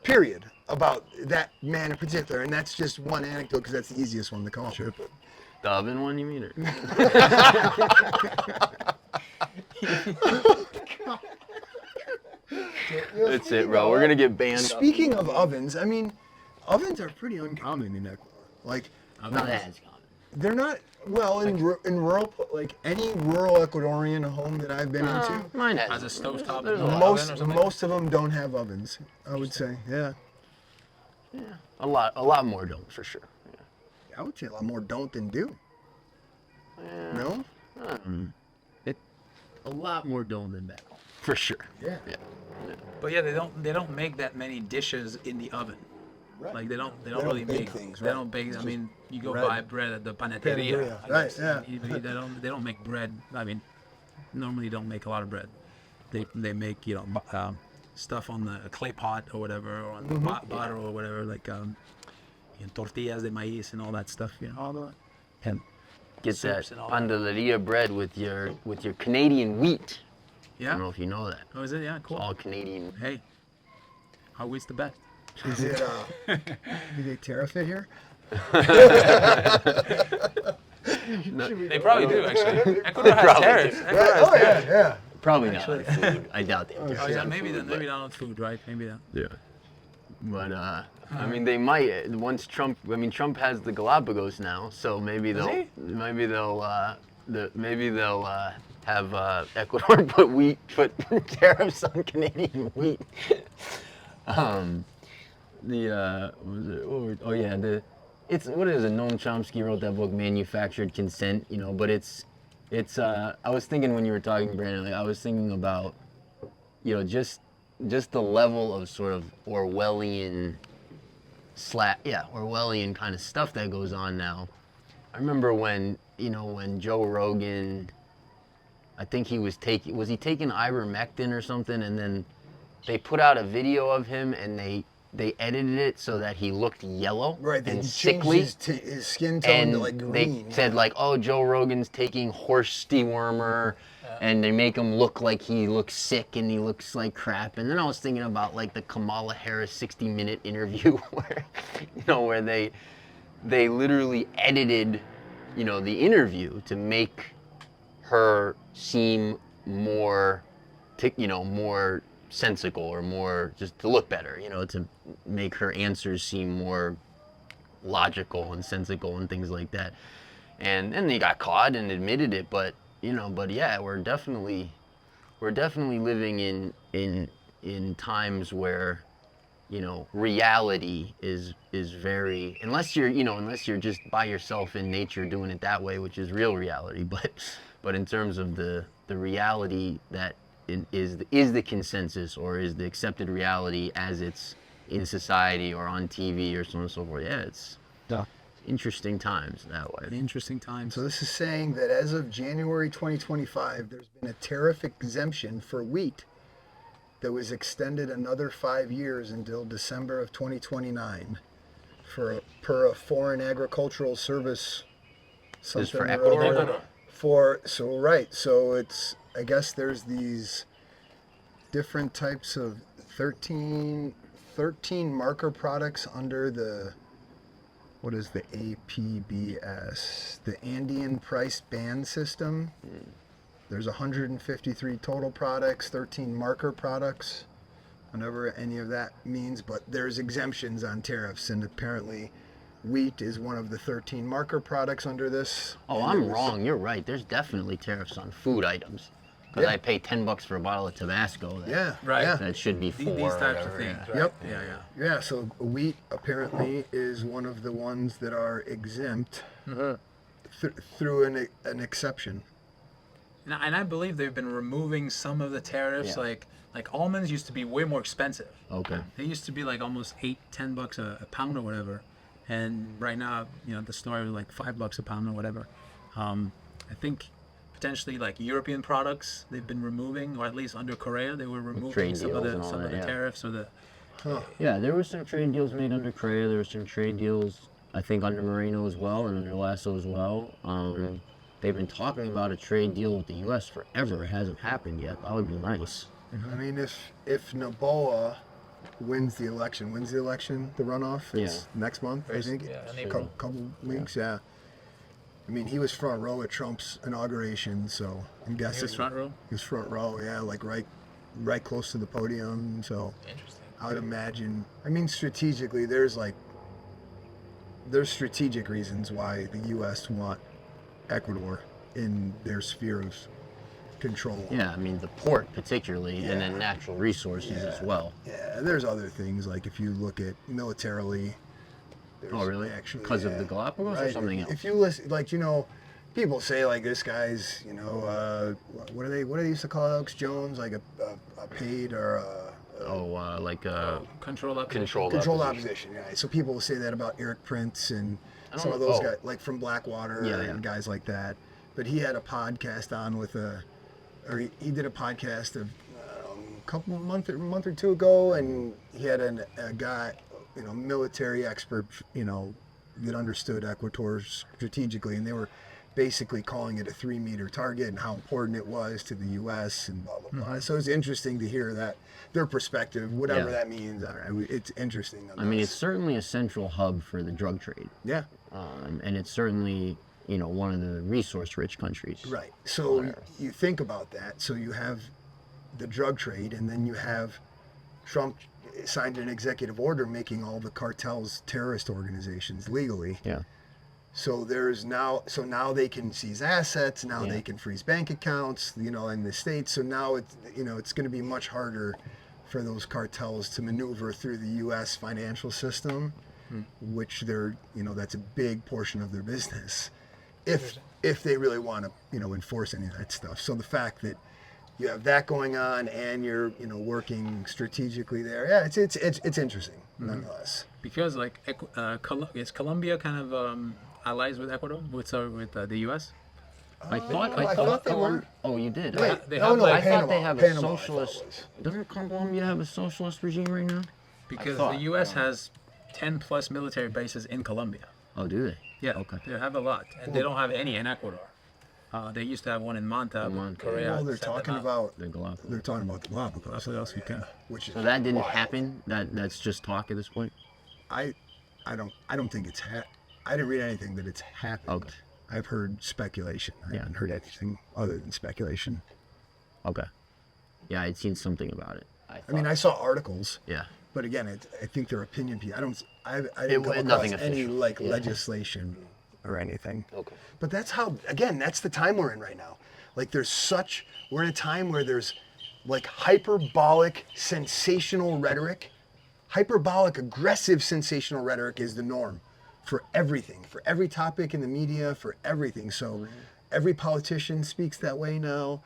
Period. About that man in particular, and that's just one anecdote because that's the easiest one to come up with. The oven one, you mean? That's it, bro. We're gonna get banned. Speaking of ovens, I mean, ovens are pretty uncommon in Ecuador. Like, not as common. They're not. Well, in rural, like any rural Ecuadorian home that I've been into, mine has a stovetop. Most of them don't have ovens. I would say, yeah. Yeah, a lot more don't, for sure. Yeah. I would say a lot more don't than do. Yeah. No? A lot more don't than back home, for sure. Yeah. But yeah, they don't make that many dishes in the oven. Right. Like they don't really make things. They don't bake. I mean, you go buy bread at the panaderia. Right. Yeah. They don't make bread. I mean, normally don't make a lot of bread. They make stuff on the clay pot or whatever, or on the butter or whatever, like tortillas de maíz and all that stuff. All the and get that panaderia bread with your Canadian wheat. Yeah. I don't know if you know that. Oh, is it? Yeah, cool. It's all Canadian. Hey, our wheat's the best. Is it? Do they tariff it here? They probably do, actually. Ecuador has tariffs. Yeah. Probably not on food. I doubt they do. Oh yeah, maybe not on food, right? Maybe not. Yeah. But I mean, they might once Trump. I mean, Trump has the Galapagos now, so maybe they'll Ecuador put tariffs on Canadian wheat. What is it? Noam Chomsky wrote that book, Manufactured Consent. But it's. I was thinking when you were talking, Brandon. Like, I was thinking about, just the level of sort of Orwellian kind of stuff that goes on now. I remember when Joe Rogan, I think was he taking ivermectin or something, and then they put out a video of him and they edited it so that he looked yellow and sickly. His skin tone to like green. They said like, oh, Joe Rogan's taking horse dewormer, and they make him look like he looks sick and he looks like crap. And then I was thinking about like the Kamala Harris 60-minute interview where they literally edited, the interview to make her seem more sensical or more just to look better, to make her answers seem more logical and sensical and things like that. And they got caught and admitted it, but yeah, we're definitely living in times where, reality is very, unless you're just by yourself in nature doing it that way, which is real reality, but in terms of the reality that is the consensus or is the accepted reality as it's in society or on TV or so on and so forth. Yeah, it's interesting times that way. Interesting times. So this is saying that as of January 2025, there's been a tariff exemption for wheat that was extended another 5 years until December of 2029 per a foreign agricultural service. This is for Ecuador? So it's, I guess there's these different types of 13 marker products under the, what is the APBS? The Andean Price Band System. There's 153 total products, 13 marker products, whatever any of that means, but there's exemptions on tariffs, and apparently wheat is one of the 13 marker products under this. Oh, I'm wrong. You're right. There's definitely tariffs on food items. Because I pay $10 for a bottle of Tabasco. That should be $4. These types of things. Right? Yep. Yeah. So wheat apparently is one of the ones that are exempt through an exception. And I believe they've been removing some of the tariffs. Yeah. Like almonds used to be way more expensive. Okay. They used to be like almost $8-10 a pound or whatever, and right now, the store is like $5 a pound or whatever. I think potentially like European products they've been removing, or at least under Korea they were removing some of the tariffs or the. Yeah, there were some trade deals made under Korea. There were some trade deals, I think, under Moreno as well and under Lasso as well. They've been talking about a trade deal with the U.S. forever. It hasn't happened yet. That would be nice. I mean, if Noboa wins the election, the runoff, it's next month, I think. Yeah, couple weeks, yeah. I mean, he was front row at Trump's inauguration, so I'm guessing. He was front row? He was front row, yeah, like right close to the podium, so. Interesting. I would imagine, I mean, strategically, there's strategic reasons why the U.S. want Ecuador in their sphere of control. Yeah, I mean the port particularly, and then natural resources as well. Yeah, there's other things like if you look at militarily. Oh, really? Actually, because of the Galapagos or something else? If you listen, people say like this guy's, what do they used to call Alex Jones, like a paid or controlled opposition. Yeah. So people will say that about Eric Prince and some of those guys, like from Blackwater and guys like that. But he had a podcast on he did a podcast a month or two ago, and he had a guy, military expert, that understood Ecuador strategically, and they were basically calling it a 3-meter target and how important it was to the U.S. and blah, blah, blah. So it's interesting to hear that, their perspective, whatever that means. It's interesting. I mean, it's certainly a central hub for the drug trade. Yeah. And it's certainly, one of the resource-rich countries. Right. So you think about that. So you have the drug trade, and then you have Trump signed an executive order making all the cartels terrorist organizations legally. Yeah. So now they can seize assets. Now they can freeze bank accounts. In the States. So now it's going to be much harder for those cartels to maneuver through the U.S. financial system, which that's a big portion of their business, if they really want to enforce any of that stuff. So the fact that you have that going on and you're working strategically there, it's interesting nonetheless. Because like is Colombia kind of allies with Ecuador with the U.S.? I I thought they were. Oh, you did. Wait, They no, have, no, like- I Panama, thought they have a Panama, I thought socialist. it was. Doesn't Colombia have a socialist regime right now? Because thought- the U.S. has 10 plus military bases in Colombia. Oh, do they? Yeah, Okay. they have a lot, and they don't have any in Ecuador. They used to have one in Manta, Manta. but Korea. Well, they're sent them talking out. about The Galapagos. the Galapagos. That's what else we can. Which is So that didn't wild. happen. That's just talk at this point. I don't think it's I didn't read anything that it's happened. Okay. I've heard speculation. I haven't heard anything other than speculation. Okay. Yeah, I'd seen something about it. I mean, I saw articles, Yeah. but again, I think they're opinion pieces. I didn't It come was across nothing any official. like Yeah. legislation or anything. Okay. But that's the time we're in right now. Like we're in a time where there's like hyperbolic, sensational rhetoric. Hyperbolic, aggressive, sensational rhetoric is the norm for everything, for every topic in the media, for everything. So every politician speaks that way now.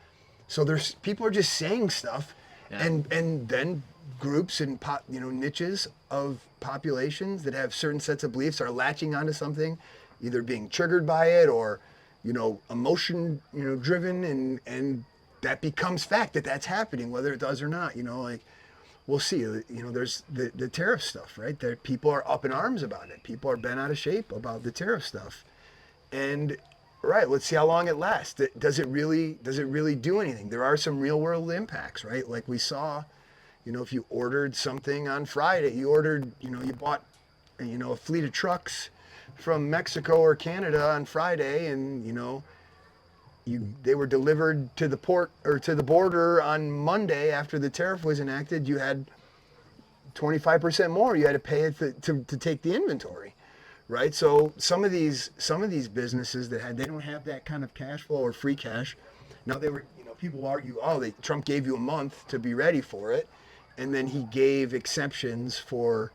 So people are just saying stuff, and then groups and niches of populations that have certain sets of beliefs are latching onto something, either being triggered by it or emotion driven, and that becomes fact that's happening, whether it does or not. We'll see. There's the tariff stuff, right? That people are up in arms about it. People are bent out of shape about the tariff stuff, and right. Let's see how long it lasts. Does it really do anything? There are some real world impacts, right? Like we saw, if you ordered something on Friday, you bought, a fleet of trucks from Mexico or Canada on Friday, and they were delivered to the port or to the border on Monday after the tariff was enacted. You had 25% more. You had to pay it to take the inventory, right? So some of these businesses they don't have that kind of cash flow or free cash. Now people argue, Trump gave you a month to be ready for it, and then he gave exceptions for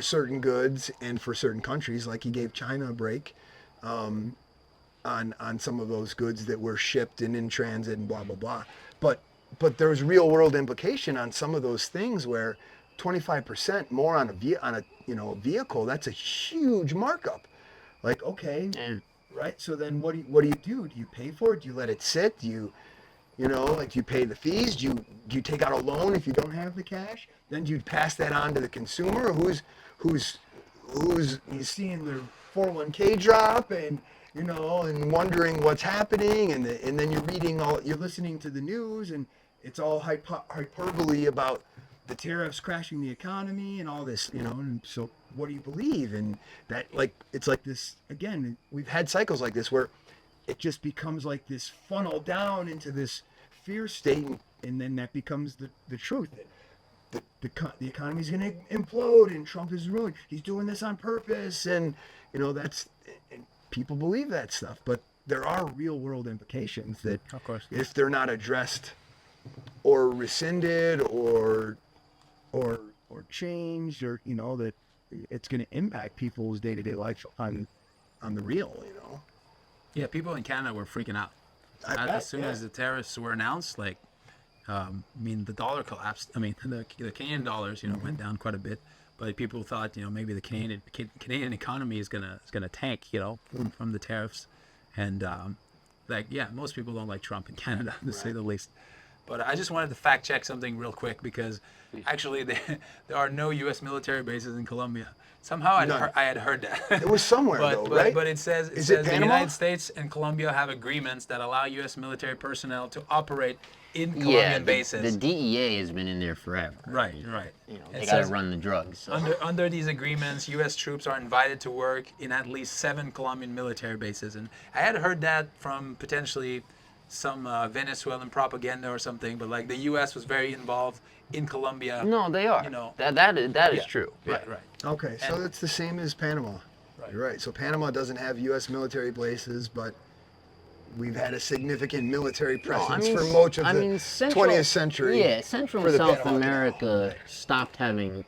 certain goods and for certain countries, like he gave China a break. On some of those goods that were shipped and in transit and blah blah blah, but there's real world implication on some of those things where 25% more on a vehicle, that's a huge markup. Like, okay, right? So then what do you do? Do you pay for it? Do you let it sit? Do you pay the fees? Do you take out a loan if you don't have the cash? Then do you pass that on to the consumer who's seeing their 401k drop and wondering what's happening, and then you're listening to the news, and it's all hyperbole about the tariffs crashing the economy and all this, and so what do you believe? And that, like, it's like this, again, we've had cycles like this where it just becomes like this funnel down into this fear state, and then that becomes the truth. The economy's going to implode, and Trump is ruined. He's doing this on purpose, and and people believe that stuff. But there are real world implications that, Of course. if they're not addressed or rescinded or changed, or that it's going to impact people's day-to-day life on the real. Yeah, people in Canada were freaking out. I bet, As soon as the tariffs were announced, like, the dollar collapsed. The Canadian dollars, went down quite a bit. But people thought, maybe the Canadian economy is gonna tank, from the tariffs, and most people don't like Trump in Canada, to say the least. But I just wanted to fact check something real quick, because actually there are no U.S. military bases in Colombia. Somehow I had heard that. It was somewhere, though, right? But it says Is it the Panama? United States and Colombia have agreements that allow U.S. military personnel to operate in Colombian bases. The DEA has been in there forever. Right. They It gotta says run the drugs. So. Under these agreements, U.S. troops are invited to work in at least 7 Colombian military bases, and I had heard that from potentially some Venezuelan propaganda or something. But like, the U.S. was very involved in Colombia. No, they are. That is true. Right. Okay, so it's the same as Panama. You're right. So Panama doesn't have U.S. military bases, but we've had a significant military presence for much of the 20th century. Yeah, Central for and the South Panama Canal. America stopped having,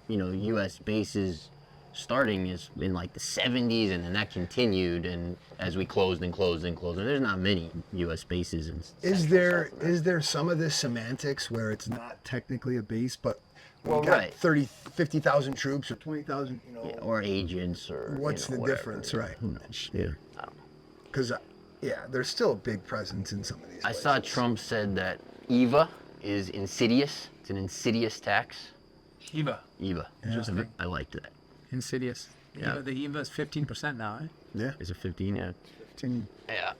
U.S. bases starting in like the 70s, and then that continued, and as we closed and closed and closed, and there's not many U.S. bases in Is there some of this semantics where it's not technically a base, but we got right. 30, 50,000 troops or 20,000, or agents or what's the whatever, difference, right? Who knows? Yeah, I don't know. Because, there's still a big presence in some of these I places. saw Trump said that EVA is insidious. It's an insidious tax. EVA. EVA. I liked that. Insidious. Yeah. The EVA is 15% now, eh? Yeah. Is it 15? Yeah. 15. Yeah.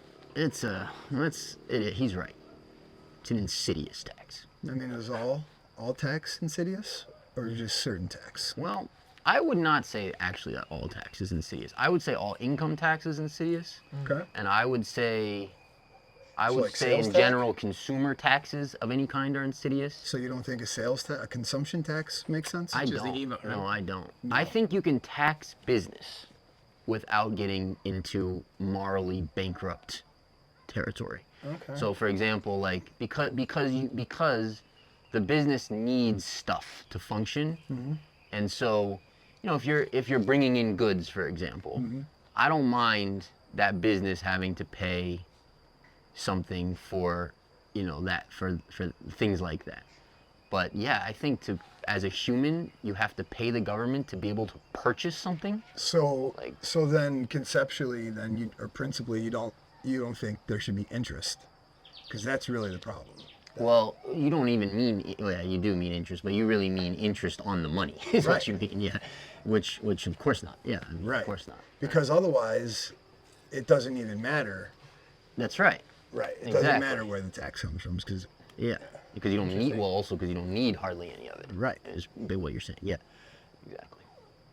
He's right. It's an insidious tax. I mean, is all tax insidious or just certain tax? Well, I would not say actually that all tax is insidious. I would say all income tax is insidious. Okay. And I would say like say sales in tax? general consumer taxes of any kind are insidious. So you don't think a consumption tax makes sense? I is the don't. EVA, right? No, I don't. I think you can tax business without getting into morally bankrupt territory. Okay. So, for example, like because the business needs stuff to function, and so if you're bringing in goods, for example, I don't mind that business having to pay something for for things like that. But yeah, I think as a human, you have to pay the government to be able to purchase something. So then conceptually, or principally, you don't think there should be interest, because that's really the problem. Well, you don't even mean, you do mean interest, but you really mean interest on the money is what you mean, yeah. Which of course not, yeah, Right. Of course not. Because otherwise, it doesn't even matter. That's right. Right. It Exactly. doesn't matter where the tax comes from, because Yeah, because you don't need, because you don't need hardly any of it. Right. Is what you're saying, yeah, exactly.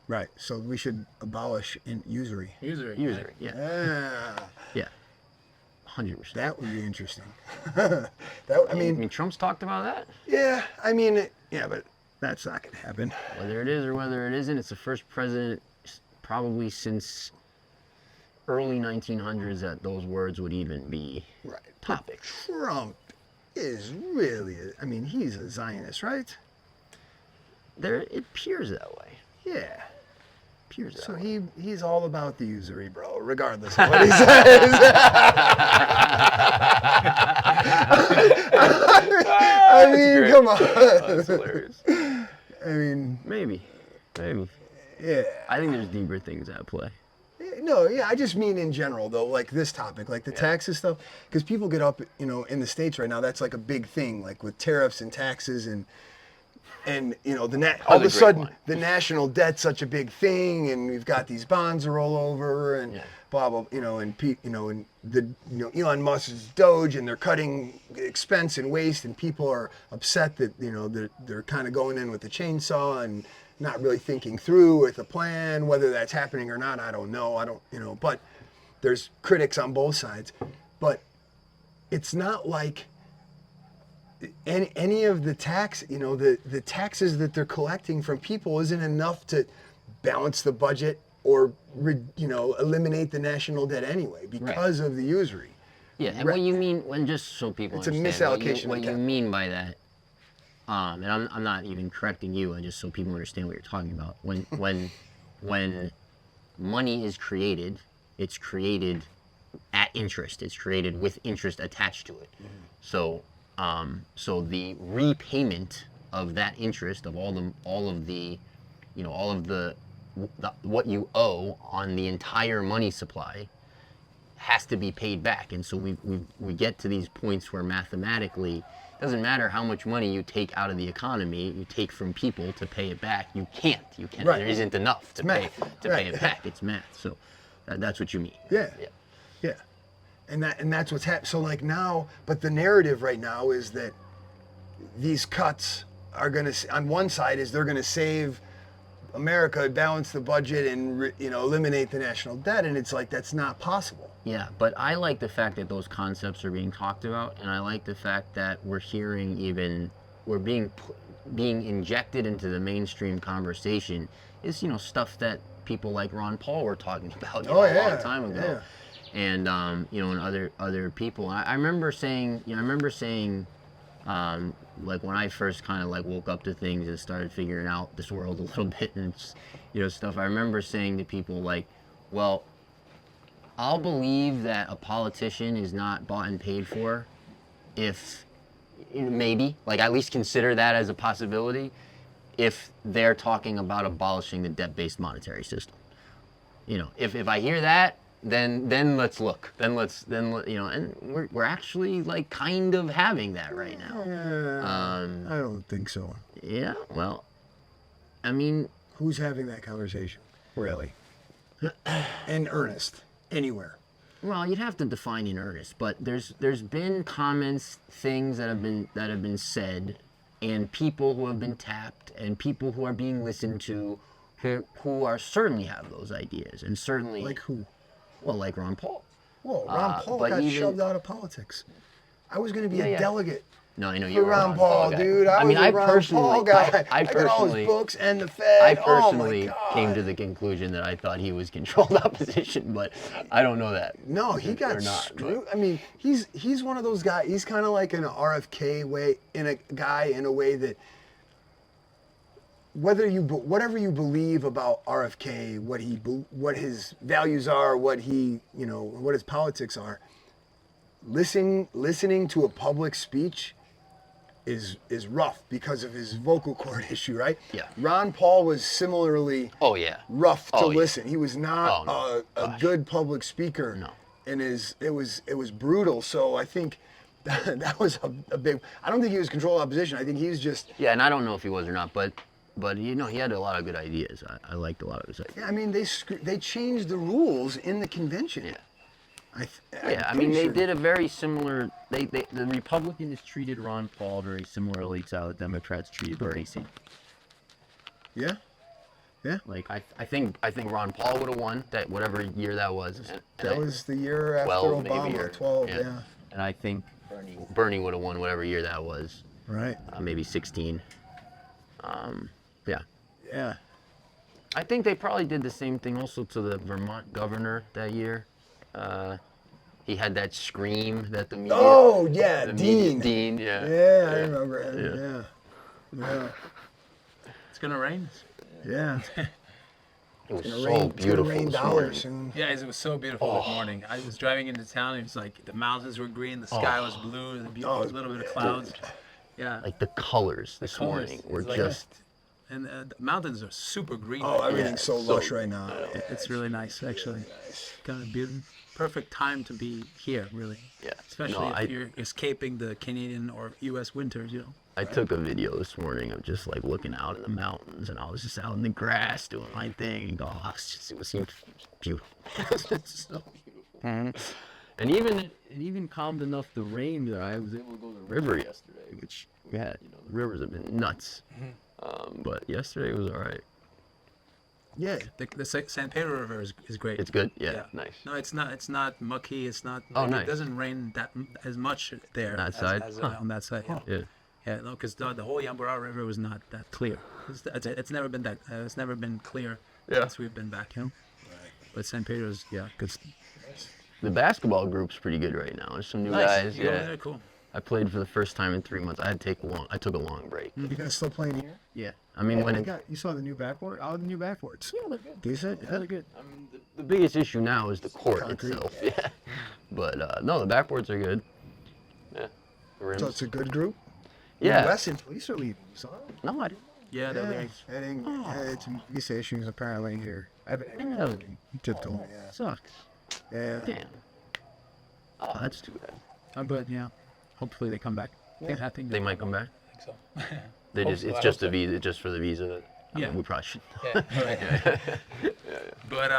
right. So we should abolish usury. Usury. Usury, yeah, Ah, yeah, 100%. that would be interesting. I mean, Trump's talked about that. Yeah. I mean, yeah, but that's not gonna happen. Whether it is or whether it isn't, it's the first president probably since early 1900s that those words would even be Right. topics. Trump is really, he's a Zionist, right? It appears that way. Yeah. Appears that So way. he's all about the usury, bro, regardless of what he says. I mean, come on. That's hilarious. I mean, Maybe. yeah. I think there's deeper things at play. No, yeah, I just mean in general, though, like this topic, like the taxes stuff, because people get up, in the States right now, that's like a big thing, like with tariffs and taxes and all of a sudden the national debt's such a big thing, and we've got these bonds to roll over and blah blah, and Elon Musk's Doge, and they're cutting expense and waste, and people are upset that they're kind of going in with the chainsaw and not really thinking through with a plan. Whether that's happening or not, I don't know. But there's critics on both sides. But it's not like any of the tax, the taxes that they're collecting from people isn't enough to balance the budget or, eliminate the national debt anyway because of the usury. Yeah, and what you mean, just so people It's a understand, misallocation what of you capital. mean by that, and I'm not even correcting you, and just so people understand what you're talking about. When money is created, it's created at interest. It's created with interest attached to it. So the repayment of that interest, of all of the what you owe on the entire money supply, has to be paid back. And so we get to these points where mathematically, it doesn't matter how much money you take out of the economy, you take from people to pay it back. You can't. Right. There isn't enough to pay Right. it back. It's math. So that's what you mean. Yeah. And that's what's happening. So like now, but the narrative right now is that these cuts are going to, on one side, is they're going to save America, balance the budget, and eliminate the national debt, and it's like that's not possible. Yeah, but I like the fact that those concepts are being talked about, and I like the fact that we're being injected into the mainstream conversation is stuff that people like Ron Paul were talking about Oh, a yeah, long time ago. And and other people. I remember saying, like when I first kind of like woke up to things and started figuring out this world a little bit and stuff. I remember saying to people like, well, I'll believe that a politician is not bought and paid for if maybe like at least consider that as a possibility if they're talking about abolishing the debt-based monetary system. If I hear that, then let's look. And we're actually like kind of having that right now. I don't think so. Yeah, well, I mean, Who's having that conversation? Really? In earnest, anywhere. well, you'd have to define in earnest, but there's been comments, things that have been said, and people who have been tapped, and people who are being listened to, who are certainly have those ideas, and certainly Like who? well, like Ron Paul. Whoa, Ron Paul but got even- shoved out of politics. I was going to be a yeah. delegate No, I know for you're a Ron Paul, guy. dude. I was a Ron Paul guy. I got all personally, his books and the Fed. I Oh personally my God. came to the conclusion that I thought he was controlled opposition, but I don't know that. No, he got Or not, screwed. I mean, he's one of those guys. He's kind of like an RFK way, in a way that whatever you believe about RFK, what his values are, what his politics are, listening to a public speech is rough because of his vocal cord issue, right? Yeah. Ron Paul was similarly Oh yeah. rough to Oh, yeah. listen. He was not a good public speaker. No. And it was brutal. So I think that was a big. I don't think he was controlled opposition. I think he's just. Yeah, and I don't know if he was or not, but he had a lot of good ideas. I liked a lot of his ideas. Yeah, I mean they changed the rules in the convention. Yeah. I'm I mean, they pretty did a very similar. The Republicans treated Ron Paul very similarly to how the Democrats treated Bernie Sanders. Yeah. Yeah. Like I think Ron Paul would have won that whatever year that was. That was the year after 12 maybe, Obama. or- 12. yeah. Yeah. And I think Bernie would have won whatever year that was. Right. Maybe 16. Yeah. Yeah. I think they probably did the same thing also to the Vermont governor that year. He had that scream that the media. Oh yeah, the media- Dean. Dean, yeah. Yeah, I remember him. Yeah. It's gonna rain. Yeah. It was It's so gonna beautiful rain this dollars morning. soon. Yeah, it was so beautiful this morning. I was driving into town. It was like the mountains were green, the sky was blue, and a little bit of clouds. Yeah. Like the colors this colors. morning were It's like just. And the mountains are super green. Oh, right now. everything's so lush right now. It's really nice, actually. Kind of beautiful. Perfect time to be here, really. Yeah. Especially No, if you're escaping the Canadian or U.S. winters, I took a video this morning of just like looking out in the mountains, and I was just out in the grass doing my thing, and it was beautiful. It's so beautiful. And it even calmed enough the rain that I was able to go to the river yesterday, which we had. The rivers have been nuts, but yesterday was all right. Yeah. The San Pedro River is great. It's good. Yeah, nice. No, it's not. It's not mucky. It's not. Oh, nice. It doesn't rain as much there. That side? On that side. Yeah. Yeah. Yeah, no, because the whole Yambura River was not that clear. It's never been that. It's never been clear since we've been back, Right. But San Pedro's, good. The basketball group's pretty good right now. There's some new Nice. guys. You go Yeah. there, cool. I played for the first time in 3 months. I took a long break. You guys still playing here? Yeah. I mean, You saw the new backboard? All the new backboards. Yeah, they're good. Decent? Yeah, they're good. I mean, the biggest issue now is the court itself. Yeah. But no, the backboards are good. Yeah. The rims. So it's a good group? Yeah. Wes and police are leaving, so. No, I didn't. Yeah, they're there. It's visa issues apparently here. Yeah. Just told me, Sucks. yeah. Damn. Oh, that's too bad. But yeah, hopefully they come back. I think They might come back. I think so. It's just a visa. It's just for the visa. I mean, Yeah. we probably should. Yeah, right. But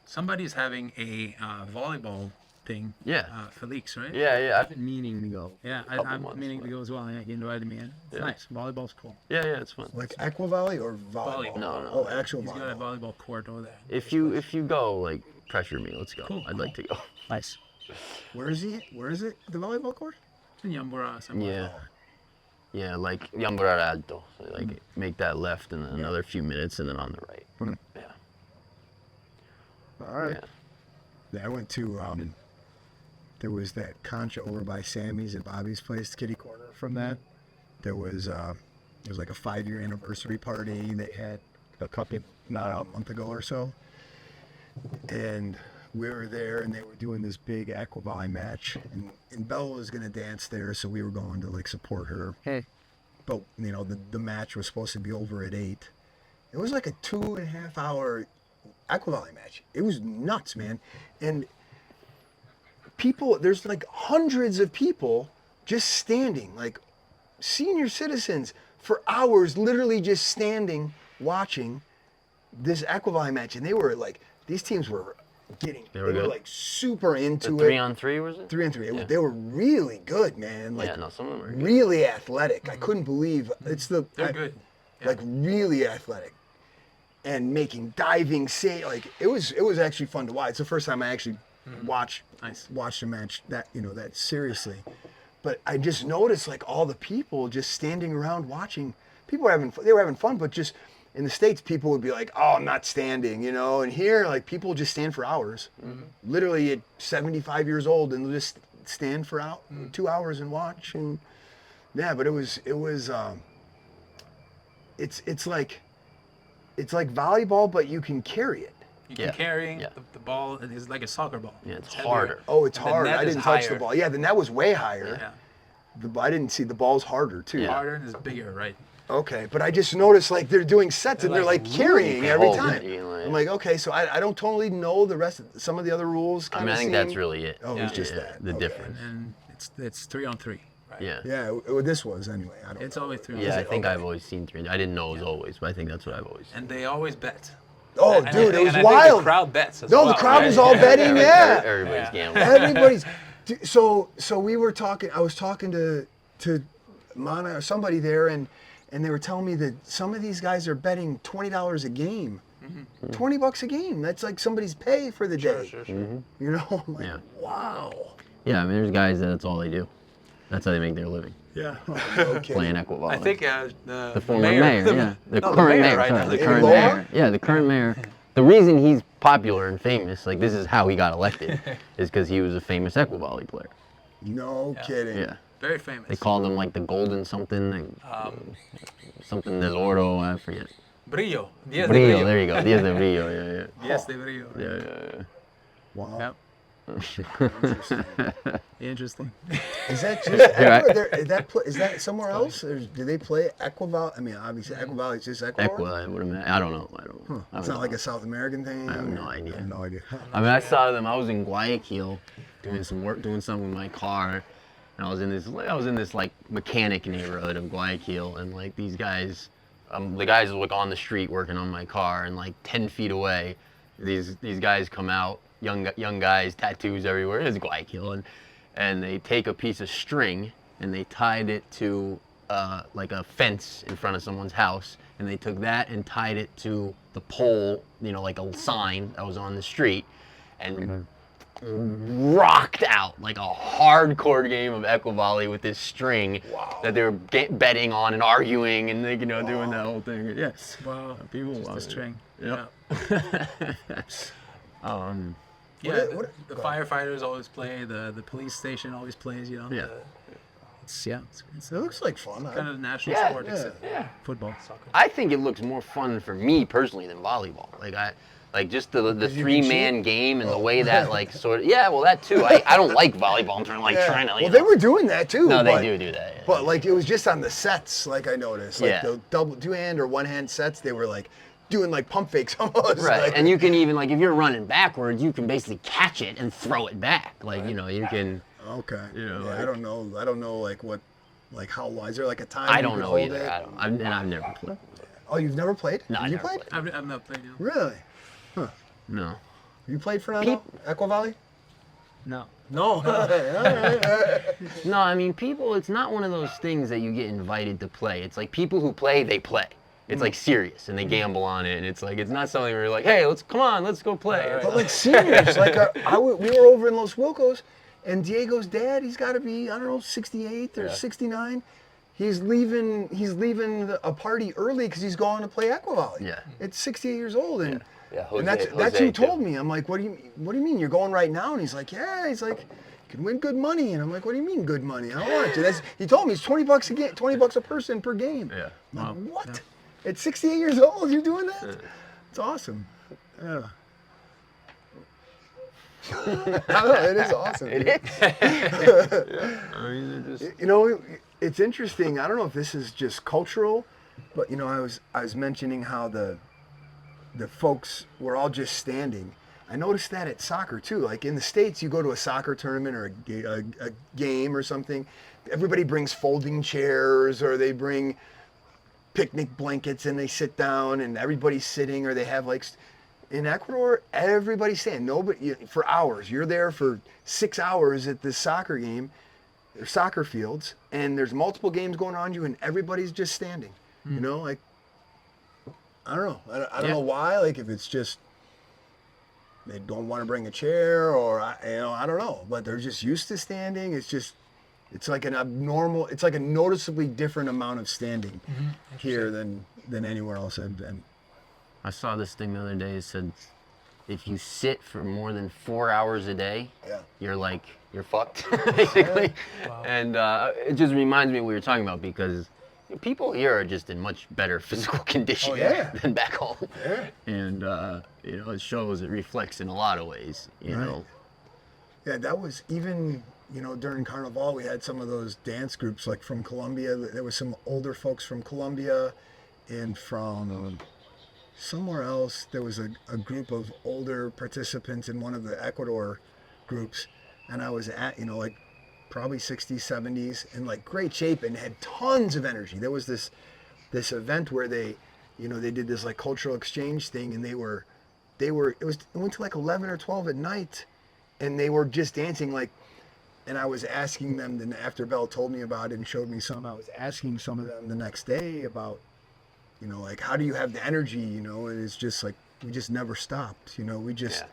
somebody's having a volleyball thing. Yeah. Felix, right? Yeah. I've been meaning to go. Yeah, Couple I'm months, meaning to but- go as well. Yeah, you invited me in. It's nice. Volleyball's cool. Yeah, it's fun. Like aqua volley or volleyball? Volleyball. No. Oh, actual He's got a volleyball. volleyball court over there. If you go, like, pressure me. Let's go. Cool, I'd like to go. Nice. Where is he? Where is it? The volleyball court? In Yambura somewhere. Yeah, like Yambura Alto. So, like, make that left and then another few minutes and then on the right. Yeah. All right. Yeah, I went to, there was that concha over by Sammy's at Bobby's place, kitty corner from that. There was like a 5-year anniversary party they had not a month ago or so. And we were there and they were doing this big aquavolley match. And Bella was going to dance there, so we were going to like support her. Hey. But, you know, the match was supposed to be over at 8. It was like a 2.5 hour aquavolley match. It was nuts, man. And people, there's like hundreds of people just standing, like senior citizens for hours, literally just standing, watching this aquavolley match. And they were like, these teams were they were like super into it. 3-on-3 was it? 3-on-3. Yeah. They were really good, man. Like, yeah, no, some of them were good. really athletic. I couldn't believe They're good. Yeah. like really athletic and making diving like it was actually fun to watch. It's the first time I actually watched a match that seriously. But I just noticed like all the people just standing around watching. People were having fun, but just in the States, people would be like, "Oh, I'm not standing," and here, like, people just stand for hours, literally at 75 years old, and they'll just stand for 2 hours and watch. And yeah, but it's like volleyball, but you can carry it. You can carry the ball. It's like a soccer ball. Yeah, it's heavier. harder. Oh, it's The hard. net I is didn't touch the higher. ball. Yeah, the net was way higher. Yeah. I didn't see the ball's harder too. Harder and it's bigger, right? Okay, but I just noticed like they're doing sets and they're like carrying every hold it, time. I'm like, okay, so I don't totally know the rest of some of the other rules. I mean, I think that's really it. Oh, it's just that. The Okay. difference. And it's 3-on-3. Right? Yeah. Yeah, this was anyway. I don't It's know. always 3-on-3. Yeah, I think Okay. I've always seen 3. I didn't know it was always, but I think that's what I've always seen. And they always bet. Oh, And I dude, think- it was and I think wild. the crowd bets as No, well. the crowd right? was all betting. Yeah, Everybody's gambling. everybody's. So we were talking. I was talking to Mana or somebody there, and they were telling me that some of these guys are betting $20 a game. $20 a game. That's like somebody's pay for the day. Sure. You know? I'm like, Yeah. wow. Yeah, I mean, there's guys that's all they do. That's how they make their living, Yeah. Okay. playing aquavolley. I think the former mayor, the no, current mayor, right sorry, now. the In current Lower? mayor. Yeah, the current mayor. The reason he's popular and famous, like this is how he got elected, is because he was a famous aquavolley player. No kidding. Yeah. Very famous. They called him like the golden something, like, something del oro, I forget. Brillo. Díaz de Brillo, there you go. Díaz de Brillo, yeah. Díaz de Brillo. Yeah. Wow. Yep. Interesting. Is that just Yeah, is that somewhere else? Or do they play Aquavolley? I mean, obviously Aquavolley is just Ecuador. Equa, I would imagine. I don't know. It's not like a South American thing. I have no idea. I have no idea. I mean, I saw them. I was in Guayaquil doing some work, doing something with my car, and I was in this like mechanic neighborhood of Guayaquil, and like these guys, the guys were like on the street working on my car, and like 10 feet away, these guys come out, young guys, tattoos everywhere. It's Guayaquil, and they take a piece of string and they tied it to like a fence in front of someone's house, and they took that and tied it to the pole, like a sign that was on the street, and rocked out like a hardcore game of Equavolley with this string that they were betting on and arguing and doing that whole thing. Yeah. Wow. People Just love a it. string. Yep. Yeah. What- The firefighters always play. The police station always plays. Yeah. It's It looks like fun. kind of a national Yeah, sport, except football, soccer. I think it looks more fun for me personally than volleyball. Like just the you can 3-man game and the way that that too. I don't like volleyball. I'm trying to. Well, they were doing that too. No, but, they do that. Yeah. But like it was just on the sets, like I noticed, like Yeah. the double 2-hand or 1-hand sets, they were like doing like pump fakes almost. Right, like- and you can even if you're running backwards, you can basically catch it and throw it back. You can. Okay. You know, Yeah, like- I don't know like what, like how long. Is there like a time? I you don't can know hold either. it? I've never played. Oh, you've never played? No, I Have you never played? played. I've not played. No. Really? No. You played Fernando? Equavolley? No. No. All right. No, I mean, people, it's not one of those things that you get invited to play. It's like people who play, they play. It's like serious, and they gamble on it, and it's not something where you're like, hey, let's go play. But like seniors, like we were over in Los Wilcos, and Diego's dad, he's got to be, I don't know, 68 or 69. He's leaving a party early because he's going to play Equavolley. Yeah. At 68 years old, and Yeah, and that's who told me. I'm like, what do you mean? You're going right now? And he's like, yeah. He's like, you can win good money. And I'm like, what do you mean good money? I don't want to. He told me it's $20 a game, $20 a person per game. Yeah. I'm like, what? Yeah. At 68 years old, you're doing that? Yeah. It's awesome. Yeah. I don't know, it is awesome. It is. Yeah. I mean, they're just... You know, it's interesting. I don't know if this is just cultural, but you know, I was mentioning how the folks were all just standing. I noticed that at soccer too. Like in the States, you go to a soccer tournament or a game or something, everybody brings folding chairs or they bring picnic blankets and they sit down and everybody's sitting, or they have like, in Ecuador, everybody's standing. Nobody, for hours. You're there for 6 hours at this soccer game, or soccer fields, and there's multiple games going on you and everybody's just standing. You know, like, I don't know. I don't know why. Like, if it's just they don't want to bring a chair, or I don't know. But they're just used to standing. It's like an abnormal. It's like a noticeably different amount of standing here than anywhere else I've been. I saw this thing the other day. It said, if you sit for more than 4 hours a day, you're fucked, basically. Wow. And it just reminds me of what you're talking about, because people here are just in much better physical condition than back home. Yeah. And, you know, it shows, it reflects in a lot of ways, you know. Yeah, that was even, you know, during Carnival, we had some of those dance groups, like from Colombia. There was some older folks from Colombia, and from somewhere else, there was a group of older participants in one of the Ecuador groups. And I was at, you know, like probably 60s, 70s, in like great shape and had tons of energy. There was this event where they, you know, they did this like cultural exchange thing, and it went to like 11 or 12 at night, and they were just dancing like, and I was asking them, then after Belle told me about it and showed me some, I was asking some of them the next day about, you know, like, how do you have the energy, you know? And it's just like, we just never stopped, you know, we just,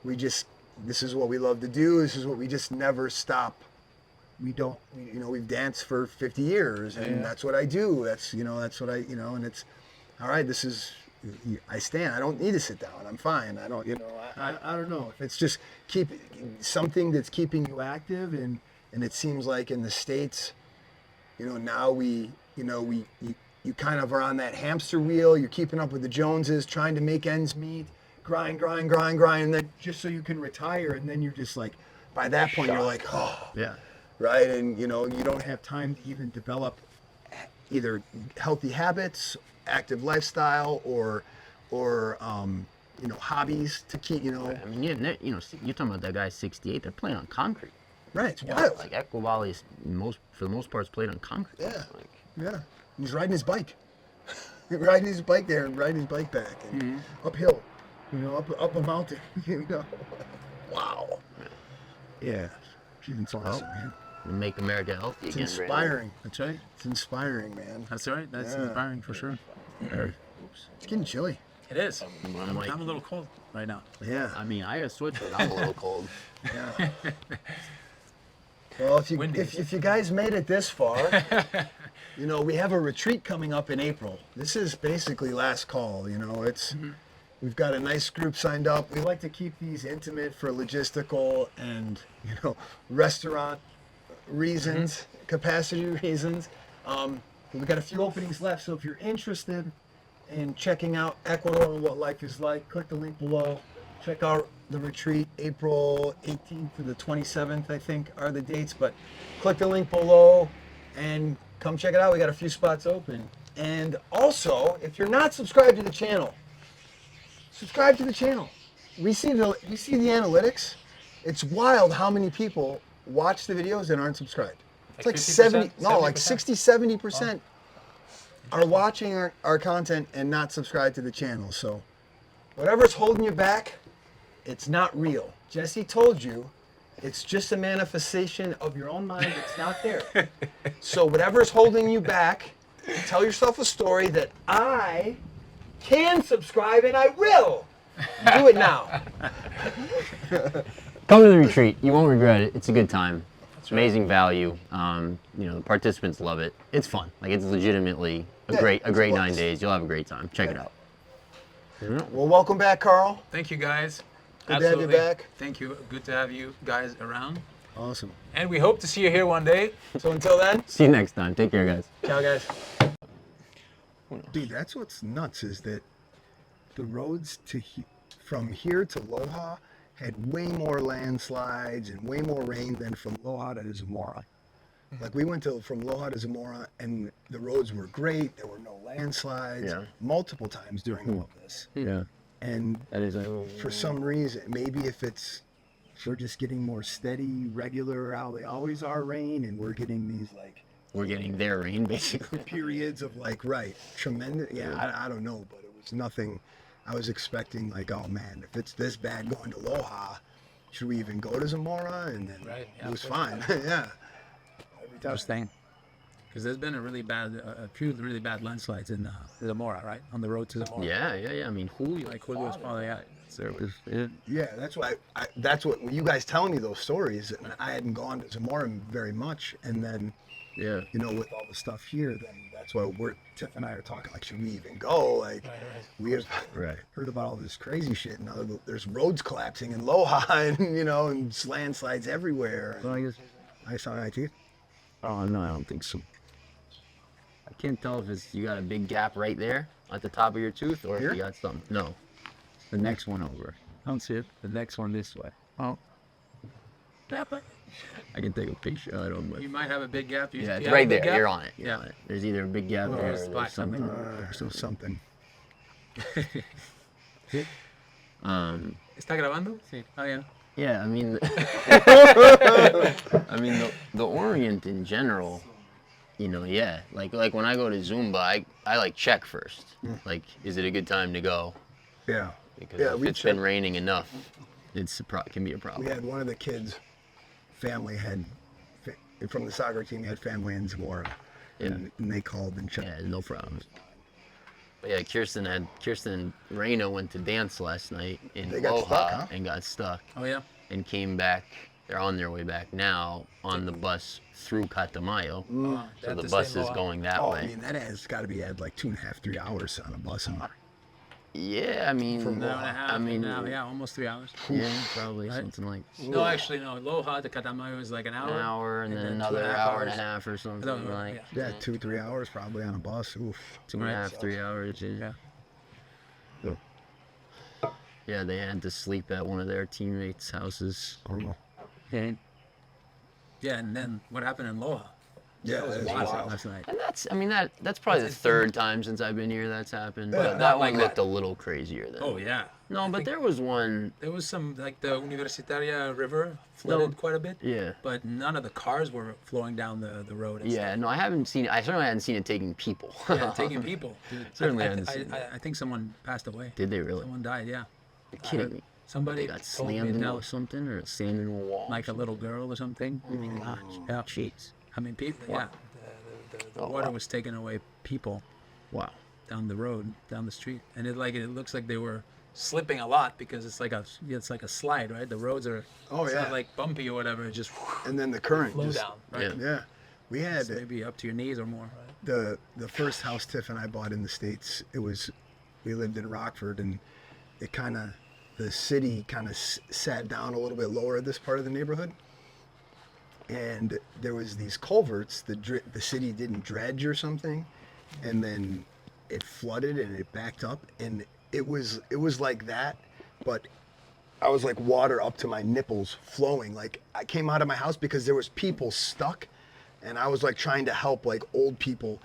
this is what we love to do. This is what we just never stop. You know, we've danced for 50 years and that's what I do. That's, you know, that's what I, you know, and it's, all right, this is, I stand, I don't need to sit down. I'm fine. I don't, you know, I don't know. If it's just something that's keeping you active, and it seems like in the States, you know, now you kind of are on that hamster wheel. You're keeping up with the Joneses, trying to make ends meet, grind, and then just so you can retire. And then you're just like, by that point, you're like, oh, yeah, right. And you know, you don't have time to even develop either healthy habits, active lifestyle, or you know, hobbies to keep, you know. I mean, you know, you're talking about that guy 68. They're playing on concrete. Right, it's wild. Like Ecuador is for the most part, is played on concrete. Yeah, yeah. He's riding his bike. Riding his bike there and riding his bike back and uphill, you know, up a mountain, you know. Wow. Yeah, it's awesome, man. Make America healthy again. It's inspiring. That's right. It's inspiring, man. That's right. That's inspiring for sure. It's getting chilly. It is. I'm a little cold right now. Yeah. I mean, I got a sweatshirt. I'm a little cold. Yeah. Well, if you guys made it this far, you know, we have a retreat coming up in April. This is basically last call. You know, we've got a nice group signed up. We like to keep these intimate for logistical and, you know, restaurant reasons, capacity reasons. We've got a few openings left, so if you're interested in checking out Ecuador and what life is like, click the link below. Check out the retreat, April 18th to the 27th, I think, are the dates. But click the link below and come check it out. We got a few spots open. And also, if you're not subscribed to the channel, subscribe to the channel. We see the analytics. It's wild how many people watch the videos and aren't subscribed. It's like 60-70% are watching our content and not subscribed to the channel. So whatever's holding you back, it's not real. Jesse told you it's just a manifestation of your own mind. It's not there. So whatever's holding you back, tell yourself a story that I can subscribe and I will. Do it now. Come to the retreat. You won't regret it. It's a good time. It's amazing value. You know, the participants love it. It's fun. Like, it's legitimately a great 9 days. You'll have a great time. Check it out. Well, welcome back, Carl. Thank you, guys. Good to have you back. Thank you. Good to have you guys around. Awesome. And we hope to see you here one day. So until then, See you next time. Take care, guys. ciao, guys. Dude, that's what's nuts is that the roads from here to Loja had way more landslides and way more rain than from Loja to Zamora. Like we went from Loja to Zamora and the roads were great. There were no landslides multiple times during all of this. Yeah. And That is for some reason, maybe if we're just getting more steady, regular, how they always are rain, and we're getting these like we're getting their rain basically. periods of like tremendous. Yeah, I don't know, but it was nothing. I was expecting like, oh man, if it's this bad going to Loja, should we even go to Zamora? And then it was fine. yeah. Interesting. Because there's been a few really bad landslides in Zamora, right? On the road to Zamora. Yeah. I mean, Julio. Like Julio's probably out. There was. Yeah, that's why. That's what when you guys telling me those stories, and I hadn't gone to Zamora very much, and then Yeah. with all the stuff here, then that's why Tiff and I are talking like, should we even go? Like, we have heard about all this crazy shit. Now there's roads collapsing in Loja, and and landslides everywhere. Well, I guess. I saw IT. Oh no, I don't think so. I can't tell if you got a big gap right there at the top of your tooth, or Here? if you got something. No, the next one over. I don't see it. The next one this way. Oh. I can take a picture. I don't. You might have a big gap. Yeah, you it's have right a big there. gap? You're on it. Yeah. There's either a big gap there or there's there's something. So something. ¿Está grabando? Sí. Oh, yeah. Yeah, I mean, the Orient in general, like when I go to Zumba, I like check first. Like, is it a good time to go? Yeah. Because Yeah, if we it's been check. raining enough, can be a We problem. had one of the kids' family from the soccer team had family in Zamora, and they called and checked. Yeah, no problem. But yeah, Kirsten and Reina went to dance last night in They got Loja stuck, huh? and got stuck. Oh, yeah. And came back. They're on their way back now on the bus through Catamayo. So the bus is going that Oh, way. I mean, that has got to be had like 2.5, 3 hours on a bus. Huh? Yeah, I mean, From An hour and a half. I mean, yeah, almost 3 hours. yeah, probably Right? something like No, actually, no. Loja to Catamayo is like an hour. an hour and then another 2.5 hour and a hours. half or something No, like Yeah, 2, 3 hours probably on a bus. Oof. 2.5, 3 hours. Yeah. Yeah, they had to sleep at one of their teammates' houses. Yeah, and then what happened in Loja? Yeah, That was that's wild wild. last night. And that's probably the third time since I've been here that's happened. Yeah, But not that like one looked that. a little crazier than. Oh, yeah. No, but there was one. There was some, like the Universitaria River flooded quite a bit. Yeah. But none of the cars were flowing down the road. And Yeah, no, I certainly hadn't seen it taking people. stuff. Yeah, taking people. Dude, Certainly I, hadn't seen I think someone passed away. Did they really? Someone died, yeah. You're kidding me. Somebody They got told me slammed into now, something or slammed into a wall. like a little girl or something. Oh my gosh. Yeah. Jeez. I mean, people, yeah. The water was taking away people Wow. down the road, down the street. And it looks like they were slipping a lot because it's like a slide, right? The roads are it's yeah. not like bumpy or whatever, it just And then the current flow just, down, right? Yeah. Yeah. We had It's maybe up to your knees or more, right? the first house Tiff and I bought in the States. We lived in Rockford, and the city kind of sat down a little bit lower this part of the neighborhood. And there was these culverts. The city didn't dredge or something, and then it flooded and it backed up, and it was like that, but I was like water up to my nipples flowing. Like I came out of my house because there was people stuck, and I was like trying to help like old people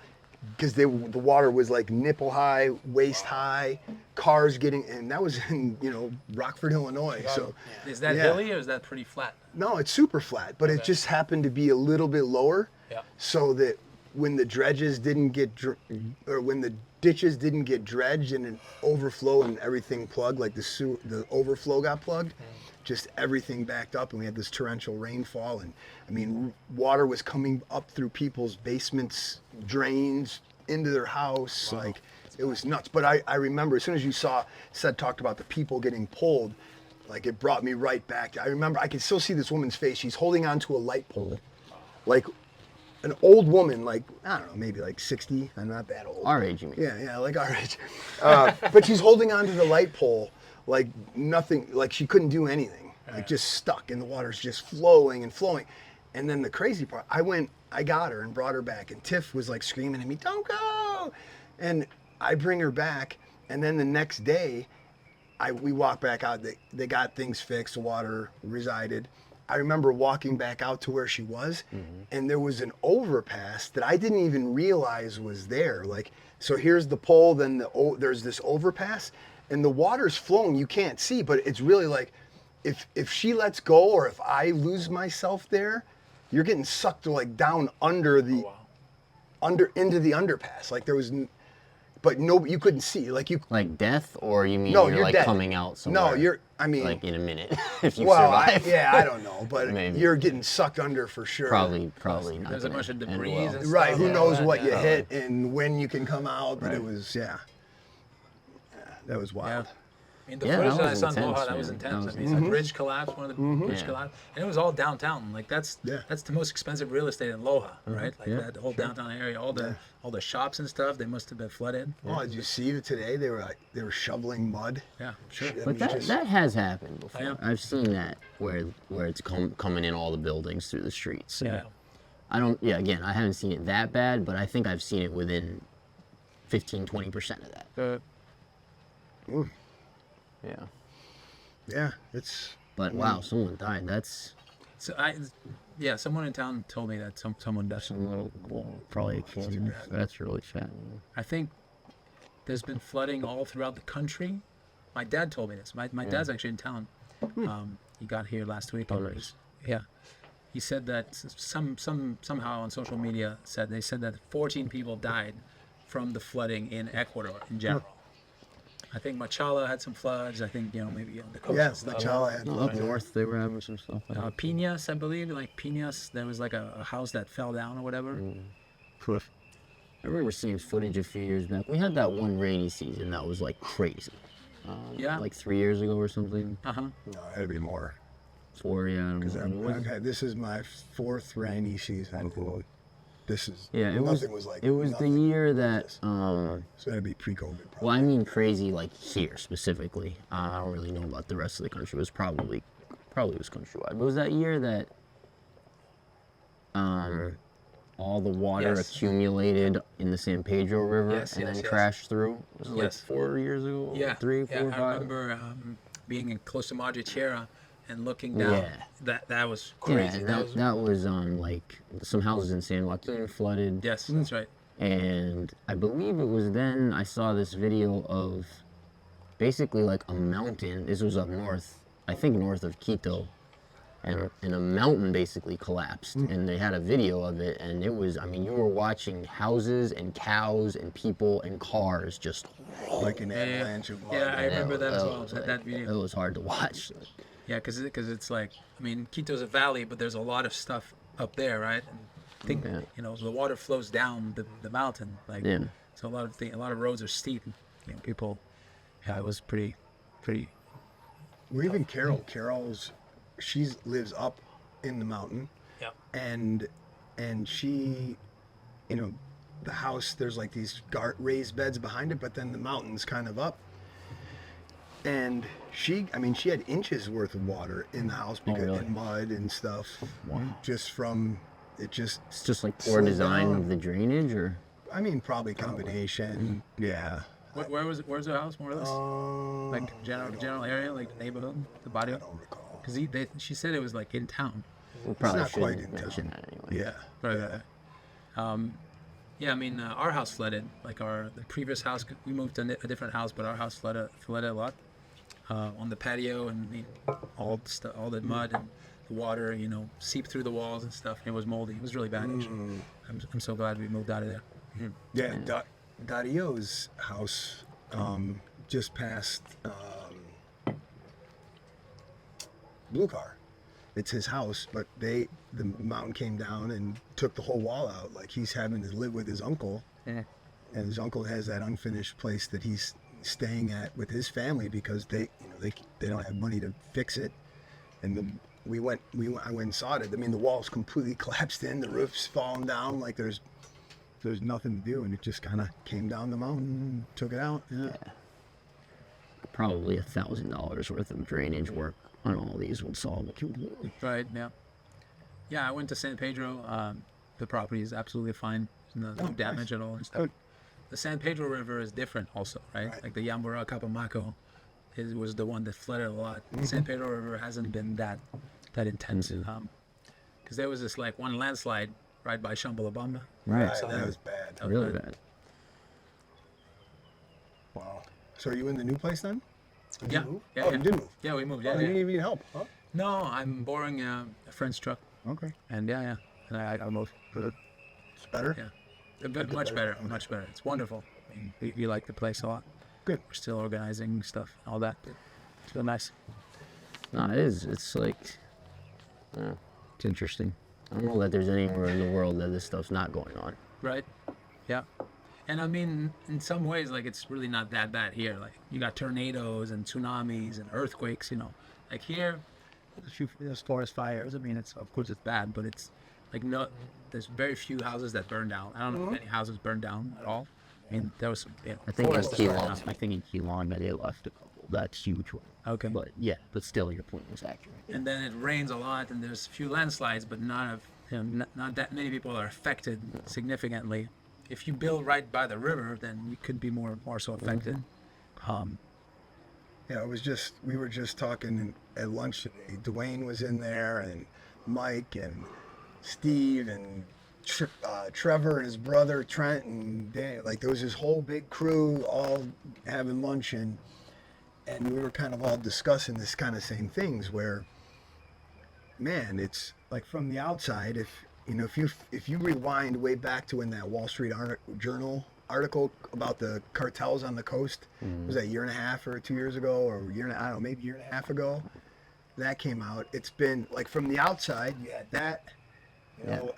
because the water was like nipple high, waist high, cars getting, and that was in Rockford, Illinois. So Is that yeah. hilly or is that pretty flat? no, it's super flat, but it just happened to be a little bit lower, Yeah. so that when the dredges didn't get, or when the ditches didn't get dredged and an overflow and everything plugged, like the overflow got plugged, just everything backed up, and we had this torrential rainfall, and I mean, water was coming up through people's basements, drains, into their house, like it was nuts. But I remember as soon as you talked about the people getting pulled, like it brought me right back. I remember I could still see this woman's face. She's holding onto a light pole, like an old woman, like, I don't know, maybe like 60. I'm not that old. Our age, you mean? Yeah, like our age. But she's holding onto the light pole like nothing, like she couldn't do anything, like just stuck, and the water's just flowing and flowing. And then the crazy part, I got her and brought her back, and Tiff was like screaming at me, "Don't go!" And I bring her back, and then the next day, we walk back out. They got things fixed, the water resided. I remember walking back out to where she was, and there was an overpass that I didn't even realize was there. Like, so here's the pole, then there's this overpass, and the water's flowing. You can't see, but it's really like, if she lets go or if I lose myself there, you're getting sucked like down under the, into the underpass. Like there was. But no, you couldn't see. Like death, or you mean no, you're like dead. coming out somewhere? No, I mean, like in a minute if you well, survive. I don't know, but Maybe. you're getting sucked under for sure. Probably not. There's a bunch of gonna debris end well. and stuff. Right? Who knows what you Yeah. hit and when you can come out? But it was that was wild. I mean, the Yeah, footage that that I was saw in intense, Loja, that was man. intense. That I mean, the bridge collapsed, one of the bridge Yeah. collapsed, and it was all downtown. Like that's the most expensive real estate in Loja, right? Like that whole downtown area, all the shops and stuff, they must have been flooded. Oh, did you see that today? They were shoveling mud. Yeah, sure. I But mean, that has happened before. Yeah. I've seen that where it's coming in all the buildings through the streets. Yeah. I don't. Yeah. Again, I haven't seen it that bad, but I think I've seen it within 15-20% of that. Yeah. Yeah, it's. But wow, someone died. That's So someone in town told me that someone died. some little, probably a kid. That's really sad. I think there's been flooding all throughout the country. My dad told me this. My dad's actually in town. He got here last week. Oh, nice. Yeah. He said that somehow on social media they said that 14 people died from the flooding in Ecuador in general. I think Machala had some floods. I think maybe on the coast. Yeah, and stuff. Machala had Up north, they were having some stuff. Piñas, I believe, like Piñas, there was like a house that fell down or whatever. I remember seeing footage a few years back. We had that one rainy season that was like crazy. Yeah. Like 3 years ago or something. Uh huh. No, it had to be more. 4, yeah. I don't know. Okay, this is my fourth rainy season. This is It was. nothing was like. It was the nothing. year that. So that'd be pre-COVID. Probably. Well, I mean crazy like here specifically. I don't really know about the rest of the country. It was probably was countrywide. But it was that year that all the water accumulated in the San Pedro River and then crashed through. It was like 4 years ago. Yeah. 3, 4, 5. I remember being close to Madre Tierra and looking down. Yeah. That was crazy. Yeah, that was like some houses in San Joaquin flooded. Yes, that's right. And I believe it was then I saw this video of basically like a mountain. This was up north, I think north of Quito. And a mountain basically collapsed. And they had a video of it. And it was, I mean, you were watching houses and cows and people and cars just. Like an avalanche of mud. Yeah, I remember that as well. was like- That video. It was hard to watch. Yeah, because it's like, I mean, Quito's a valley, but there's a lot of stuff up there, right? And I think the water flows down the mountain, like so a lot of roads are steep. And, people, it was pretty. Well, even she lives up in the mountain. Yeah. And she, the house, there's like these raised beds behind it, but then the mountain's kind of up. And she had inches worth of water in the house because and mud and stuff. Wow. Just from it just. It's just like poor design of the drainage, or. I mean, probably combination. Yeah. Where's the house more or less? Like general area, like the neighborhood, the body. I don't recall. Because she said it was like in town. We probably not quite shouldn't in mention town. that anyway. Yeah. Right. Yeah, I mean, our house flooded. Like the previous house, we moved to a different house, but our house flooded a lot. On the patio, and all the mud and the water, seeped through the walls and stuff. It was moldy. It was really bad. Actually. I'm so glad we moved out of there. Yeah. Dario's house, just past Blue Car. It's his house, but the mountain came down and took the whole wall out. Like he's having to live with his uncle, and his uncle has that unfinished place that he's staying at with his family because they don't have money to fix it, and I went and saw it. I mean, the walls completely collapsed in, the roof's fallen down, like there's nothing to do, and it just kind of came down the mountain, took it out. Yeah. Probably $1,000 worth of drainage work on all these would solve it completely. Right. Yeah. Yeah. I went to San Pedro. The property is absolutely fine. No damage at all and stuff. Good. The San Pedro River is different also, right? Like the Yambura Capamaco was the one that flooded a lot. The San Pedro River hasn't been that intense. Because there was this like one landslide right by Shambhalabamba. Right. So that was bad. That was Really bad. bad. Wow. So are you in the new place then? Did Yeah. you move? Yeah, Oh, yeah. you did move. Yeah, we moved. Oh, Yeah, you yeah. didn't even need help, huh? No, I'm borrowing a friend's truck, Okay. and yeah, and I moved. It's better? Yeah, much better, much better. It's wonderful. I mean, we like the place a lot. Good. We're still organizing stuff and all that. It's real nice. No, it is. It's like, it's interesting. I don't know that there's anywhere in the world that this stuff's not going on. Right? Yeah. And I mean, in some ways, like it's really not that bad here. Like you got tornadoes and tsunamis and earthquakes. You know, like here, there's forest fires. I mean, it's of course it's bad, but it's like no, there's very few houses that burn down. I don't know if any houses burned down at all. I mean, there was some. You know, I think in forests that burned Keelan, down. I think in Keelan they left a couple. That's huge one. Okay. But yeah, but still your point was accurate. And then it rains a lot, and there's a few landslides, but not that many people are affected significantly. If you build right by the river, then you could be more so affected. Yeah, we were just talking at lunch today. Dwayne was in there, and Mike, and Steve, and Trevor, and his brother, Trent, and Dan. Like, there was this whole big crew all having lunch, and we were kind of all discussing this kind of same things where, man, it's like from the outside, if you rewind way back to when that Wall Street Journal article about the cartels on the coast, was that a year and a half or 2 years ago, or I don't know, maybe a year and a half ago, that came out. It's been like from the outside, you had that,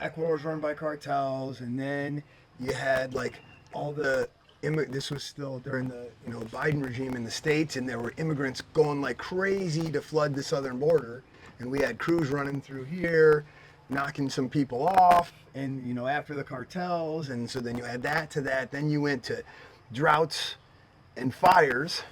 Ecuador's run by cartels, and then you had like all the this was still during the Biden regime in the States, and there were immigrants going like crazy to flood the southern border, and we had crews running through here, knocking some people off, and after the cartels, and so then you had that to that, then you went to droughts and fires,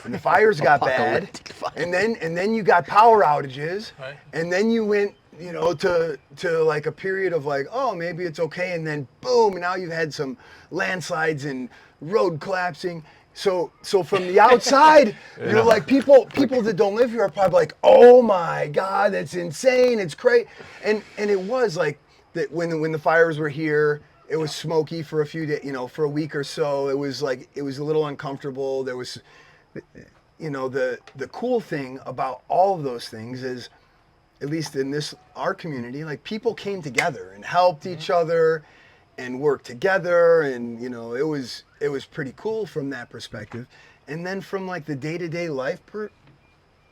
and the fires got bad, and then you got power outages, Right. and then you went to like a period of like, oh, maybe it's okay, and then boom, and now you've had some landslides and road collapsing. So from the outside, like people that don't live here are probably like, oh my God, that's insane, it's crazy. And it was like that when the fires were here, it was smoky for a few days, for a week or so. It was like, it was a little uncomfortable. There was, the cool thing about all of those things is, at least in our community, like people came together and helped each other and worked together, and it was pretty cool from that perspective. And then from like the day-to-day life,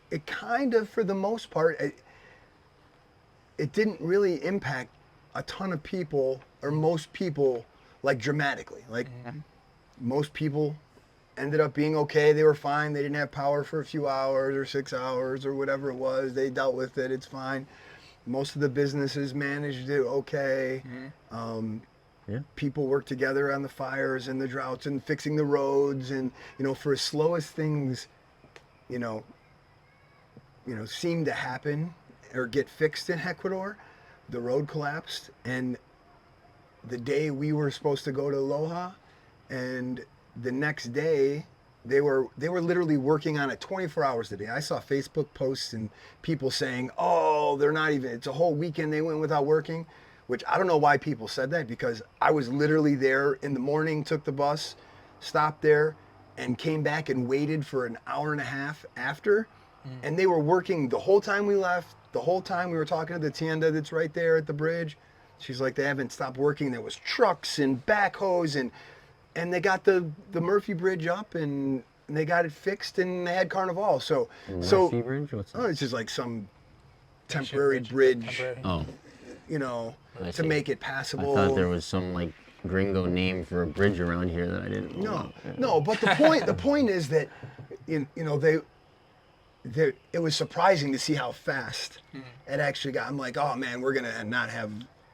it kind of, for the most part, it didn't really impact a ton of people, or most people, like dramatically. Like most people ended up being okay. They were fine. They didn't have power for a few hours or 6 hours or whatever it was. They dealt with it. It's fine. Most of the businesses managed it okay. People worked together on the fires and the droughts and fixing the roads, and for as slow as things seemed to happen or get fixed in Ecuador, the road collapsed, and the day we were supposed to go to Loja, and the next day they were literally working on it 24 hours a day. I saw Facebook posts and people saying, oh, they're not even, it's a whole weekend they went without working. Which I don't know why people said that, because I was literally there in the morning, took the bus, stopped there, and came back and waited for an hour and a half after. And they were working the whole time we left, the whole time we were talking to the tienda that's right there at the bridge. She's like, they haven't stopped working. There was trucks and backhoes, and they got the Murphy Bridge up, and they got it fixed, and they had Carnival. So Murphy Bridge? What's that? it's just like some temporary bridge. Temporary. Oh. I To see. make it I passable. thought there was some like gringo name for a bridge around here that I didn't know. No, but the point is that, it was surprising to see how fast it actually got. I'm like, oh man, we're gonna not have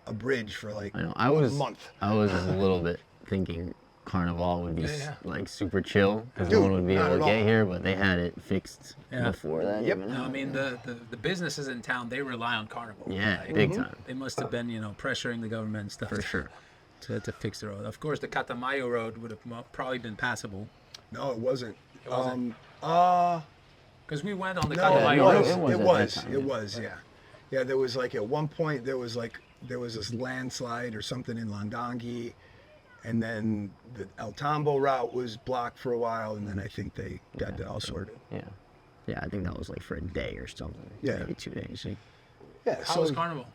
a bridge for like I know. a month. I was a little bit thinking Carnival would be like super chill because no Dude, one would be not able to at get all. here, but they had it fixed Yeah. before that. Yep. even. No, I mean the businesses in town, they rely on Carnival. Yeah, Like, big time They must have been, pressuring the government and stuff for sure. to fix the road. Of course, the Catamayo road would have probably been passable. No, it wasn't. It wasn't? Uh, Because we went on the no, Catamayo no, road. it was at that time, It yeah. was, yeah. Yeah, there was like at one point there was this landslide or something in Landongi, and then the El Tambo route was blocked for a while, and then I think they got that all sorted. Yeah. Yeah, I think that was like for a day or something. Yeah. Maybe 2 days. Like, Yeah, How was Carnival?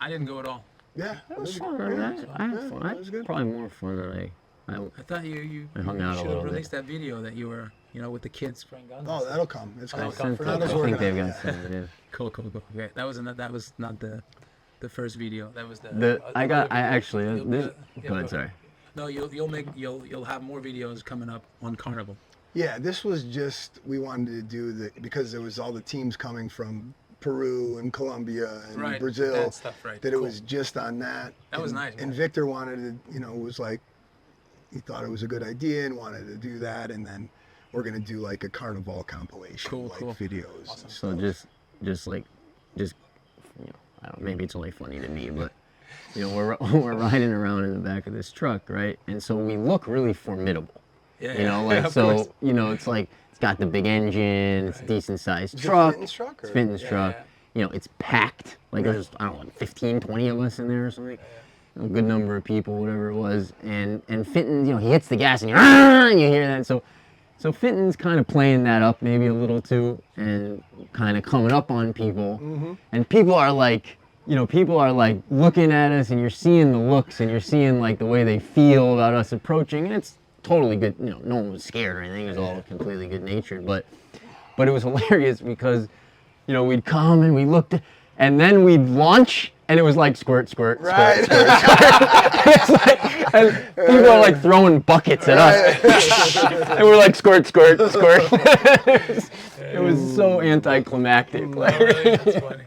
I didn't go at all. Yeah, it was good. fun. I had fun. I it was good. probably more fun than I I thought you I hung out a should little have bit. released that video that you were, with the kids spraying guns. Oh, that'll come. It's That'll coming. come I further. Tyler's think working they've on got it, some. Yeah. Cool. Okay, that was not the first video. That was Actually, this. Go ahead, sorry. No, you'll have more videos coming up on Carnival. Yeah, this was just we wanted to do because there was all the teams coming from Peru and Colombia and Right, Brazil. that stuff, right. That it Cool. was just on that. That was nice, And man. Victor wanted to, was like, he thought it was a good idea and wanted to do that, and then we're gonna do like a carnival compilation, Cool, like cool. videos. And So stuff. just I don't. Maybe it's only funny to me, but we're riding around in the back of this truck, right? And so we look really formidable. Yeah, Like of so. course. It's like it's got the big engine. It's a decent sized Is it truck. Fenton's truck, or- It's Fenton's Yeah, truck. It's packed. Like there's I don't know, 15, 20 of us in there or something. A good number of people, whatever it was. And Fenton, he hits the gas and you hear that. So Fenton's kind of playing that up maybe a little too, and kind of coming up on people. And people are like, looking at us, and you're seeing the looks, and you're seeing like the way they feel about us approaching. And it's totally good. No one was scared or anything. It was all completely good natured. But it was hilarious because, we'd come and we looked, and then we'd launch. And it was like squirt, squirt, Right. squirt, squirt. And people are like throwing buckets at us. And we're like squirt, squirt, squirt. It was so anticlimactic. That's funny.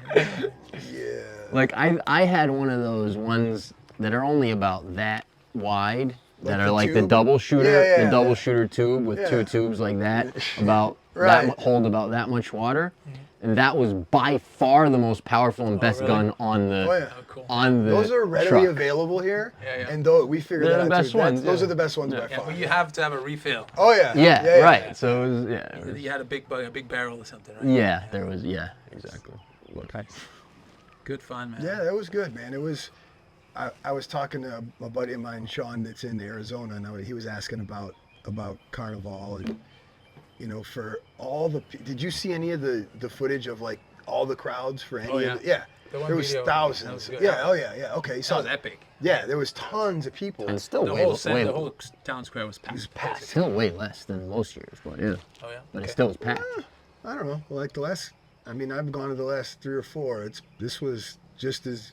Yeah. Like I had one of those ones that are only about that wide, that Like are the like the tube? double shooter, Yeah, the double yeah. shooter tube with Yeah. two tubes like that, about Right. hold about that much water. And that was by far the most powerful and best really? gun on the Oh, yeah. Oh, cool. on the Those are readily truck. available here, Yeah. and though we figured They're that the out best too. ones, Those yeah. are the best ones by Yeah, far. but you have to have a refill. Oh yeah. Yeah, right. So it was, it was- You had a big barrel or something, right? yeah, there was, yeah, exactly. Okay. Good fun, man. Yeah, that was good, man. It was. I was talking to a buddy of mine, Sean, that's in Arizona, and he was asking about Carnival, and for all the. Did you see any of the footage of like all the crowds for any Oh, yeah. of the? Yeah. The one There was video, thousands. that was good. Yeah. Oh yeah. Yeah. Okay. That So was epic. yeah, there was tons of people. And still The way, whole town square was packed. still way less than most years, but yeah. Oh yeah. But Okay. it still was packed. I don't know. Like the last. I mean, I've gone to the last 3 or 4. This was just as.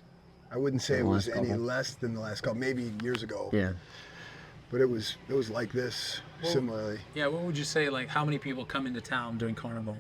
I wouldn't say The it was last any couple. less than the last couple. Maybe years ago. Yeah. But it was like this similarly. Yeah, what would you say? Like, how many people come into town during Carnival?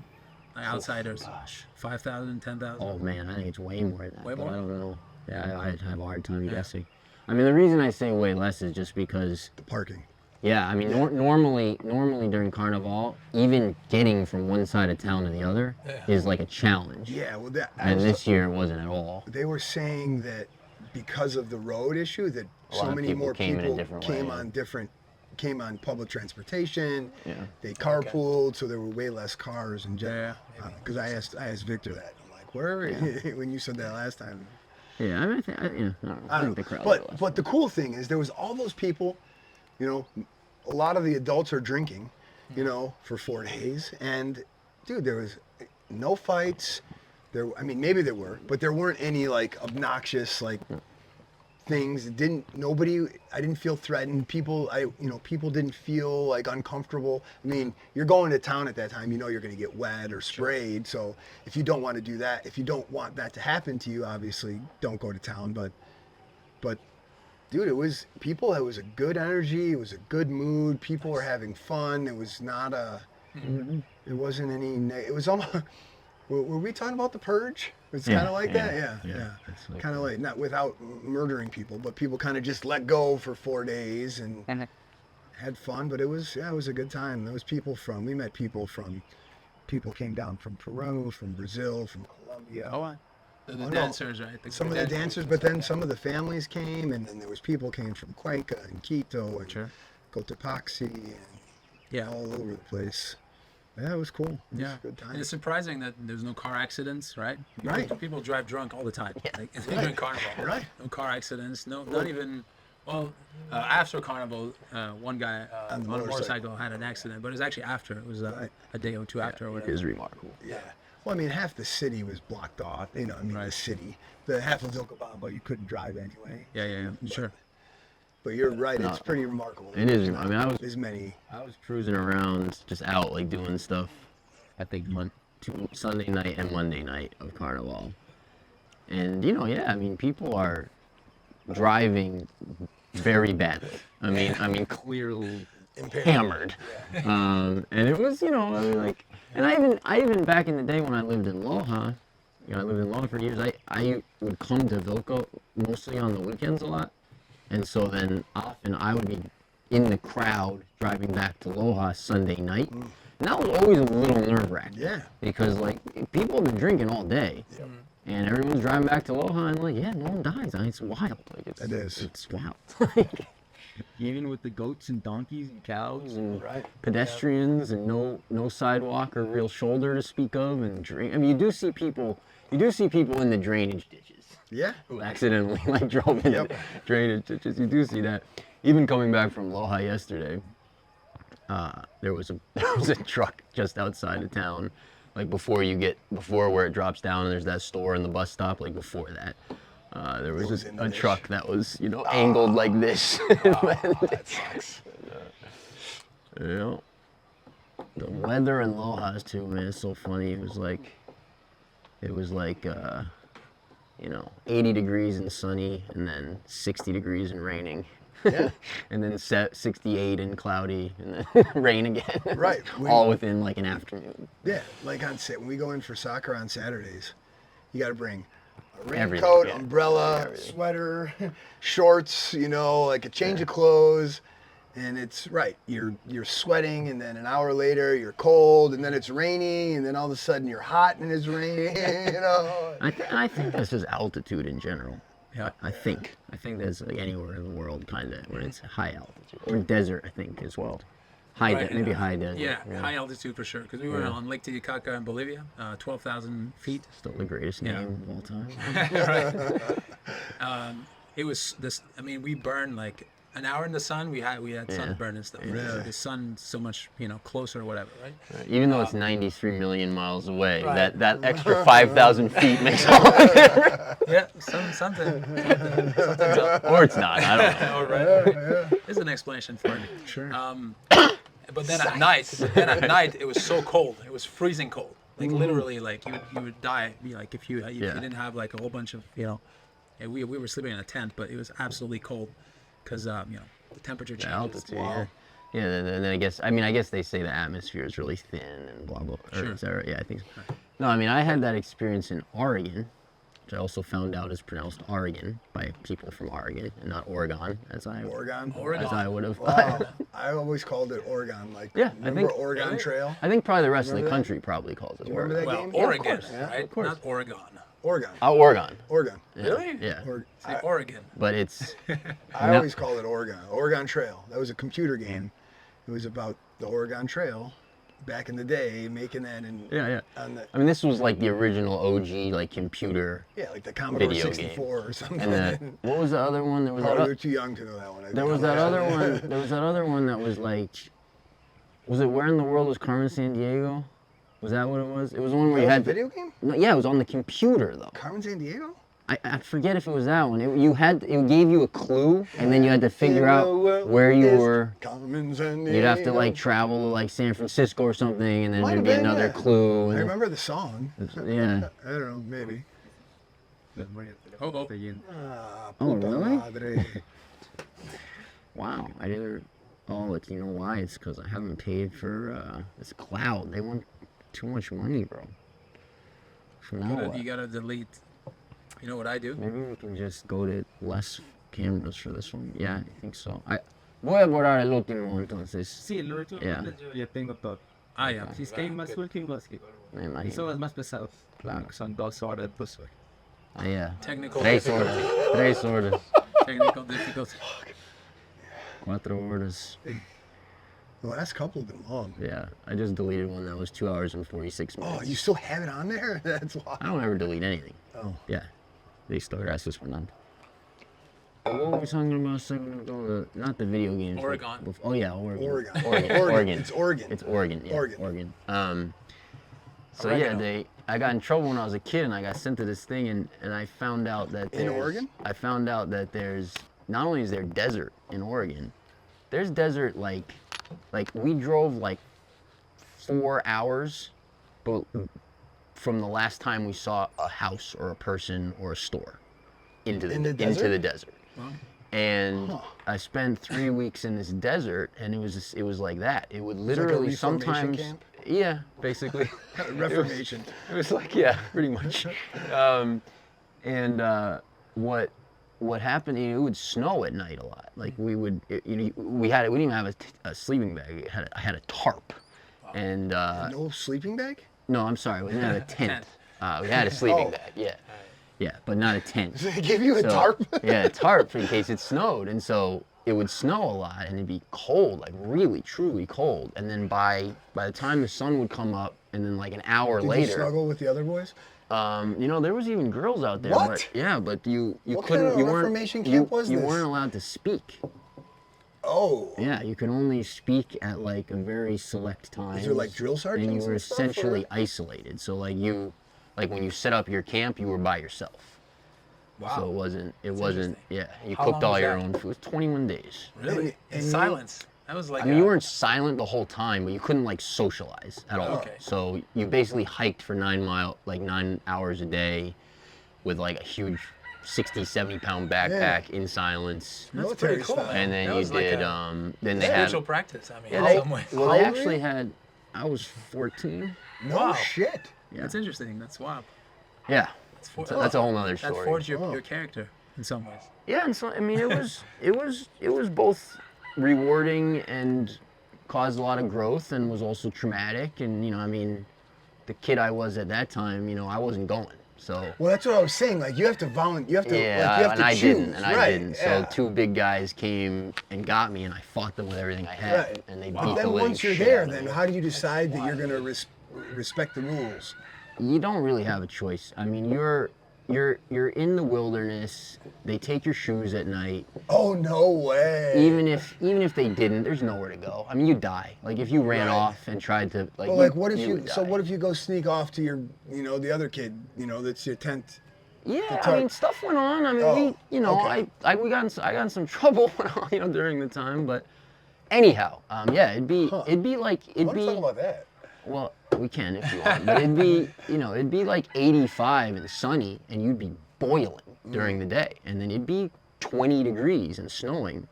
Like outsiders. Gosh. 5,000, 10,000. Oh man, I think it's way more than that. Way but more? I don't know. Yeah, I have a hard time guessing. I mean, the reason I say way less is just because, The parking. yeah, I mean, normally during Carnival, even getting from one side of town to the other is like a challenge. Yeah. Well, And this year it wasn't at all. they were saying that because of the road issue, that A lot so of many people more came in a people different came way. on came on public transportation. Yeah. They carpooled, so there were way less cars in Yeah, general. maybe. Because I asked Victor that. I'm like, where were you when you said that last time? Yeah, I mean, I don't know. I think the crowd. was less. But the cool thing is there was all those people, a lot of the adults are drinking, for 4 days, and dude, there was no fights. I mean, maybe there were, but there weren't any like obnoxious like things. I didn't feel threatened. People didn't feel like uncomfortable. I mean, you're going to town at that time, you're going to get wet or sprayed. So if you don't want to do that, if you don't want that to happen to you, obviously don't go to town. But dude, it was a good energy. It was a good mood. People were having fun. It was not It wasn't any. It was almost. Were we talking about the purge? It's kind of like that. Yeah. It's like Kind of like not without murdering people, but people kind of just let go for 4 days and had fun. But it was a good time. There was we met people came down from Peru, from Brazil, from Colombia. The dancers, right? Some of the dancers, but then some of the families came, and then there was people came from Cuenca and Quito and Cotopaxi and all over the place. Yeah, it was cool. It was a good time. And it's surprising that there's no car accidents, right? People drive drunk all the time. Like during Carnival. Right. No car accidents. Not even. Well, after Carnival, one guy on a motorcycle had an accident, but it was actually after. It was a day or two after or whatever. It is remarkable. Yeah. Well, I mean, half the city was blocked off. The city. The half of Vilcabamba, you couldn't drive anyway. Yeah. Sure. But you're right. It's pretty remarkable. It is. I mean, I was cruising around, just out, like doing stuff. I think Sunday night and Monday night of Carnival, and I mean, people are driving very badly. I mean, clearly hammered. And it was, I mean, like, and I even back in the day when I lived in Loja, I lived in Loja for years. I would come to Vilco mostly on the weekends a lot. And so then often I would be in the crowd driving back to Loja Sunday night. And that was always a little nerve-wracking. Yeah. Because, like, people have been drinking all day. Yep. And everyone's driving back to Loja and, like, no one dies. I mean, it's wild. Like, it's wild. Even with the goats and donkeys and cows and pedestrians and no sidewalk or real shoulder to speak of and drink. I mean, you do see people in the drainage ditches. Yeah. Who accidentally drove into drainage ditches. You do see that. Even coming back from Loja yesterday, there was a truck just outside of town, like before where it drops down and there's that store and the bus stop, like before that. There was a truck that was, angled like this. That sucks. The weather in Lojas too, man, it's so funny. It was like 80 degrees and sunny, and then 60 degrees and raining. Yeah. And then 68 and cloudy, and then rain again. Right. All within like an afternoon. Yeah, like when we go in for soccer on Saturdays, you got to bring a raincoat, umbrella, sweater, shorts, like a change of clothes. And it's you're sweating, and then an hour later you're cold, and then it's raining, and then all of a sudden you're hot and it's raining. I think that's just altitude in general. Yeah. I think that's like anywhere in the world, kind of, when it's high altitude or desert. I think as well. Maybe high desert. Yeah, high altitude for sure. Because we were on Lake Titicaca in Bolivia, 12,000 feet. Still the greatest name of all time. Right. It was this. I mean, we burned like an hour in the sun. We had sunburn and stuff. Really? The sun's so much closer or whatever, right? Even though it's 93 million miles away, that extra 5,000 feet makes all the difference. Yeah, something. Or it's not. I don't know. Right. There's an explanation for it. Sure. But then at night, it was so cold. It was freezing cold. Like literally, like you would die. Like if you didn't have like a whole bunch of we were sleeping in a tent, but it was absolutely cold because the temperature changes. Altitude. Wow. Yeah. Then I guess they say the atmosphere is really thin and blah blah. Sure. Yeah, I think so. No, I mean I had that experience in Oregon, which I also found out is pronounced Oregon by people from Oregon and not Oregon, as I would have. Wow. I always called it Oregon. Remember Oregon really? Trail? I think probably the rest of the country probably calls it Oregon. Remember that game? Oregon, yeah, right? Of course. Not Oregon. Oregon. Oh, Oregon. Oregon. Yeah. Really? Yeah. Say Oregon. But it's... I always call it Oregon. Oregon Trail. That was a computer game. It was about the Oregon Trail back in the day, making that in... Yeah. I mean, this was like the original OG, like, computer... Yeah, like the Commodore video 64 game. or something. And what was the other one? There was you're too young to know that one. There was that other one that was like... Was it Where in the World Was Carmen Sandiego? Was that what it was? It was one where you had... a video game? No, yeah, it was on the computer, though. Carmen Sandiego? I forget if it was that one. It gave you a clue, and then you had to figure out where you were. Carmen Sandiego. You'd have to like travel to like San Francisco or something, and then there'd be another clue. I remember the song. Yeah. I don't know, maybe. Oh, really? Wow, I didn't. Oh, you know why? It's because I haven't paid for this cloud. They want too much money, bro. So now You gotta delete. You know what I do? maybe we can just go to less cameras for this one. Yeah, I think so. Voy a borrar el último entonces. Sí, el último Yeah. ya tengo todo. Ah, yeah. Si es que hay más últimos que Me imagino. son los más pesados. Claro. Son 2 horas, pues. Yeah. Technical Tres difficulty. horas. 3 horas. Technical difficulty. 4 horas. The last couple have been long. Yeah, I just deleted one that was 2 hours and 46 minutes. Oh, you still have it on there? That's wild. I don't ever delete anything. Oh. Yeah. Listo, gracias, Fernando. What were we talking about a second ago? Not the video games. but Oregon. Oh, yeah, Oregon. Oregon. Oregon. It's Oregon. It's Oregon. Yeah, Oregon. Oregon. So Oregano. yeah, I got in trouble when I was a kid, and I got sent to this thing, and I found out that In there's- Oregon? I found out that there's not only is there desert in Oregon, there's desert like we drove like 4 hours, but from the last time we saw a house or a person or a store into the In the into desert? the desert. Wow. And Huh. I spent 3 weeks in this desert, and it was like that. It would like a literally reformation sometimes, camp? yeah, basically. Reformation. It was like, yeah, pretty much. What happened? It would snow at night a lot. Like we would, we didn't even have a sleeping bag. I had a tarp, and No sleeping bag? no, I'm sorry, we didn't have a tent. Tent. We had a sleeping Oh. bag, yeah, but not a tent. They gave you a So, tarp? Yeah, a tarp in case it snowed, and so it would snow a lot, and it'd be cold, like really, truly cold. And then by the time the sun would come up, and then like an hour Did you later, snuggle with the other boys? there was even girls out there. What? But, yeah, but you What couldn't. kind of you weren't. Reformation You, camp was you this? weren't allowed to speak. Oh. Yeah, you could only speak at like a very select time. there, like, drill sergeants And you were and stuff, essentially or? isolated. So like when you set up your camp, you were by yourself. Wow. So it wasn't. interesting. Yeah, you How cooked long all was your that? own food. It was 21 days. Really? And In you- silence. That was like. I mean, you weren't silent the whole time, but you couldn't like socialize at all. Okay. So you basically hiked for 9 hours a day, with like a huge 60, 70-pound backpack in silence. That's Military pretty cool, style. man. And then That you was like did. a Then they had. spiritual practice. I mean, Yeah, in they, some ways. well, How they old were actually you? had. I was 14. No Wow. shit. Yeah. That's interesting. That's wild. Yeah. That's, That's a whole nother That story. forged Oh. your character in some ways. Yeah, and so I mean, it was both rewarding and caused a lot of growth, and was also traumatic. And I mean, the kid I was at that time, I wasn't going. So Well, that's what I was saying. Like, you have to volunteer. You have to. yeah, like, you have and to I choose. didn't, and right. I didn't. So yeah. 2 big guys came and got me, and I fought them with everything I had, Right. and they But beat the then living once you're shit there, out of then me. how do you decide that you're gonna respect the rules? You don't really have a choice. I mean, you're in the wilderness. They take your shoes at night. Oh no way. Even if they didn't, there's nowhere to go. I mean, you die. Like if you ran Right. off and tried to like. Well, like, what if you? would So die. what if you go sneak off to your, the other kid, that's your tent. Yeah, tar- I mean, stuff went on. I mean, Oh, I got in some trouble, during the time. But anyhow, yeah, it'd be like I want to talk about that. Well, we can if you want, but it'd be like 85 and sunny, and you'd be boiling during the day, and then it'd be 20 degrees and snowing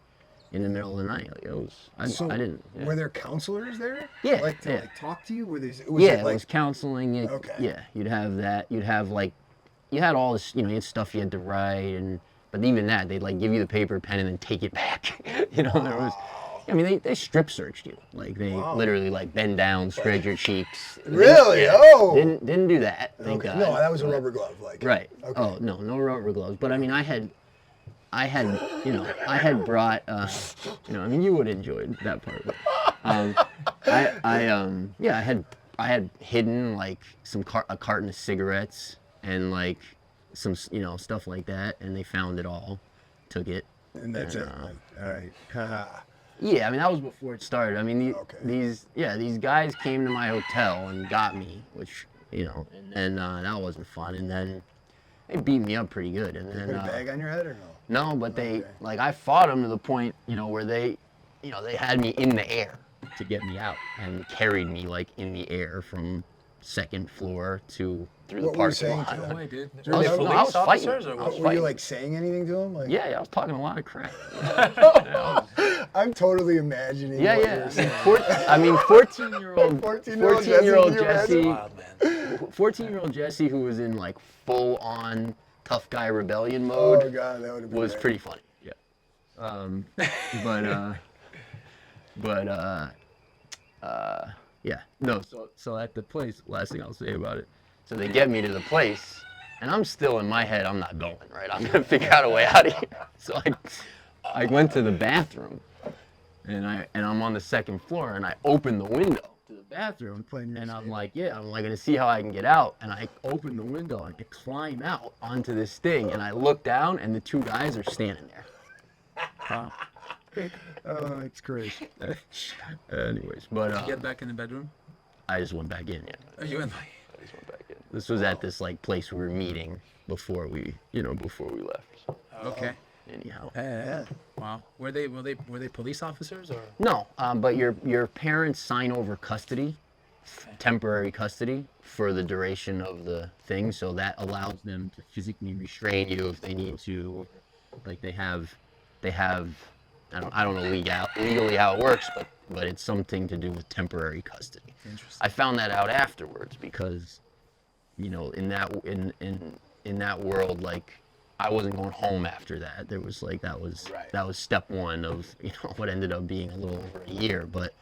in the middle of the night. Like it was, I didn't. Yeah. Were there counselors there? Yeah, Like to yeah. like talk to you? Were there? Yeah, it was counseling. Okay. Yeah, you'd have that. You'd have like, you had all this, you had stuff you had to write, but even that, they'd like give you the paper, pen, and then take it back. There was. I mean, they strip searched you. Like they literally like bend down, spread your cheeks. Really? Yeah. Oh. Didn't do that. Thank Okay. God. No, that was a But- rubber glove. Like. Right. Okay. Oh no rubber gloves. But I mean, I had brought. I mean, you would enjoy that part. But, I had hidden like a carton of cigarettes and like some stuff like that, and they found it all, took it. And that's it. All right. Haha. Yeah, I mean that was before it started. I mean Okay. these guys came to my hotel and got me, which and then that wasn't fun. And then they beat me up pretty good. And then Put a bag on your head or no? no, but they Okay. like I fought them to the point where they had me in the air to get me out and carried me like in the air from second floor through the What were you parking saying lot. to No them? way, dude. I was- Were they no, I police was fighting. officers or I what? was Were you fighting. like saying anything to them? Like, Yeah, I was talking a lot of crap. I'm totally imagining. Yeah, what yeah. you're saying. 14-year-old 14-year-old Jesse, Wild, man. 14-year-old Jesse, who was in like full-on tough guy rebellion Oh mode, god, that would have been was great. pretty funny. Yeah. Yeah. No. So at the place, last thing I'll say about it. So they get me to the place, and I'm still in my head. I'm not going, right? I'm gonna figure out a way out of here. So I went to the bathroom, and I'm on the second floor, and I open the window to the bathroom, and I'm like, gonna see how I can get out. And I open the window and I climb out onto this thing, and I look down, and the two guys are standing there. Oh, it's crazy. Anyways, but Get back in the bedroom. I just went back in. Yeah. Are you in? I just went back in. This was at this like place we were meeting before we left. So, Okay. anyhow. Wow. Were they police officers or? No, but your parents sign over custody, temporary custody for the duration of the thing, so that allows them to physically restrain you if they need to. Like they have. I don't know legally how it works, but it's something to do with temporary custody. Interesting. I found that out afterwards because, in that world, like I wasn't going home after that. There was like that was step one of what ended up being a little over a year, but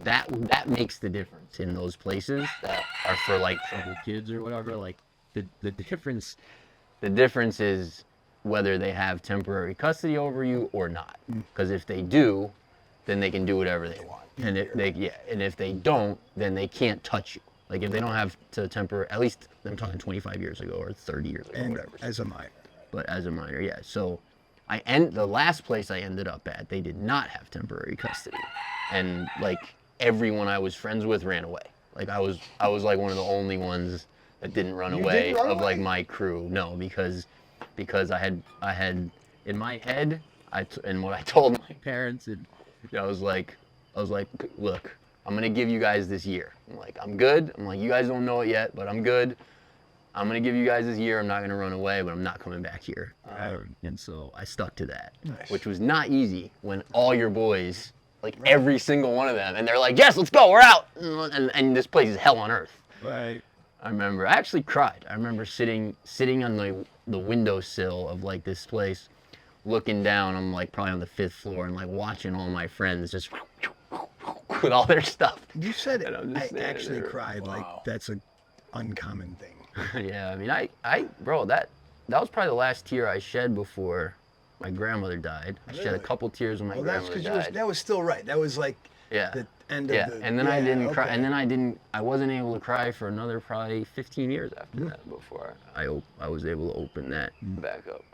that makes the difference in those places that are for like troubled kids or whatever. Like the difference is whether they have temporary custody over you or not. Because if they do, then they can do whatever they want. And if they don't, then they can't touch you. Like if they don't have to temporary, at least I'm talking 25 years ago or 30 years ago, And whatever. as a minor. But as a minor, yeah. So the last place I ended up at, they did not have temporary custody. And like everyone I was friends with ran away. Like I was like one of the only ones that didn't run away didn't run of away? like my crew. No, because I had in my head, and what I told my parents, and I was like, look, I'm gonna give you guys this year. I'm like, I'm good. I'm like, you guys don't know it yet, but I'm good. I'm gonna give you guys this year. I'm not gonna run away, but I'm not coming back here. And so I stuck to that, which was not easy when all your boys, like every single one of them, and they're like, yes, let's go, we're out, and this place is hell on earth. Right. I actually cried. I remember sitting on the windowsill of like this place, looking down. I'm like probably on the 5th floor and like watching all my friends just with all their stuff. You said it. And I'm just I standing actually there. cried. Wow. Like that's a uncommon thing. Yeah, I mean, bro, that was probably the last tear I shed before my grandmother died. I shed a Really? couple tears when my Well, that's grandmother because died. that was still right. That was like Yeah. the end of Yeah, the. and then I didn't cry, okay. and then I wasn't able to cry for another probably 15 years after that before I was able to open that back up.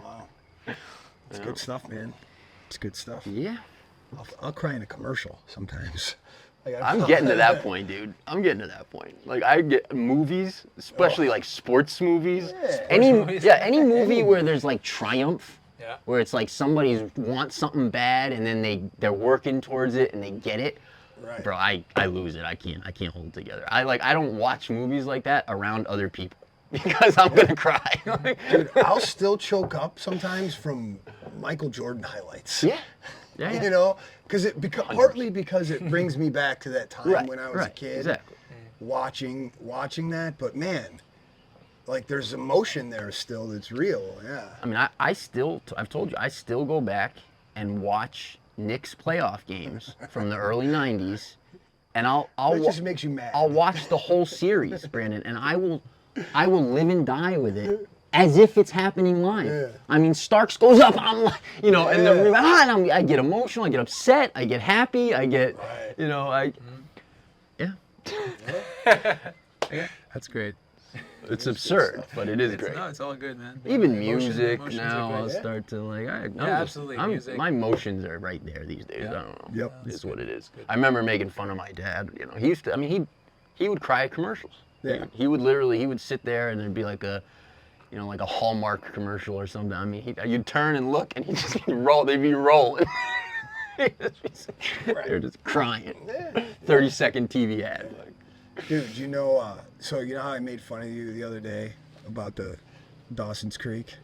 Wow. It's good stuff, man. It's good stuff. Yeah. I'll cry in a commercial sometimes. Like, I'm getting to that point, dude. I'm getting to that point. Like I get movies, especially like sports movies. Yeah. Any movie where there's like triumph. Yeah. Where it's like somebody wants something bad and then they're working towards it and they get it. Right. Bro, I lose it. I can't hold it together. I don't watch movies like that around other people because I'm gonna cry. Dude, I'll still choke up sometimes from Michael Jordan highlights. Yeah. Yeah. You know, partly because it brings me back to that time Right, when I was a right, kid, exactly. watching that. But man, like there's emotion there still that's real. Yeah. I mean, I've told you, I still go back and watch Knicks playoff games from the early 90s, and That just makes you mad. I'll watch the whole series, Brandon, and I will live and die with it as if it's happening live. Yeah. I mean, Starks goes up, I'm like, and then Yeah. I get emotional, I get upset, I get happy, I get, Right. yeah. That's great. It's absurd, but it is great. No, it's all good, man. Even Emotions music are now, great. I'll Yeah. start to like. Absolutely, music. My emotions are right there these days. Yeah. I don't know. Yep. It's what it is. I remember making fun of my dad. He used to. I mean, he would cry at commercials. Yeah. He would sit there and there'd be like a, like a Hallmark commercial or something. I mean, you'd turn and look and he'd just roll. They'd be rolling. They're just crying. 30-second TV ad. Like, Dude, so you know how I made fun of you the other day about the Dawson's Creek?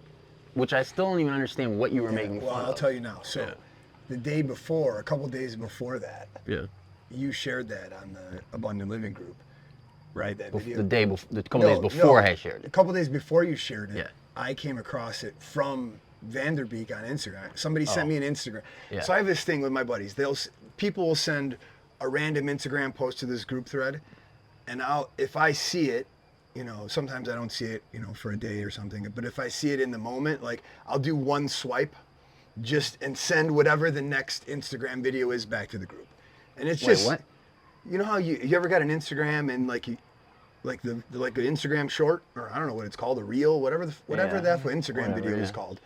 which I still don't even understand what you were making Well, fun I'll of. tell you now. So, the day before, a couple days before that, Yeah. you shared that on the Abundant Living group, right? That video. The day before, the couple days before I shared A it. couple days before you shared it, Yeah. I came across it from Vander Beek on Instagram. Somebody sent me an Instagram. Yeah. So I have this thing with my buddies. People will send a random Instagram post to this group thread, and if I see it, sometimes I don't see it, for a day or something. But if I see it in the moment, like I'll do one swipe, and send whatever the next Instagram video is back to the group, and it's Wait, just. what? You know how you ever got an Instagram and like an Instagram short, or I don't know what it's called, a reel, whatever that Instagram video is called.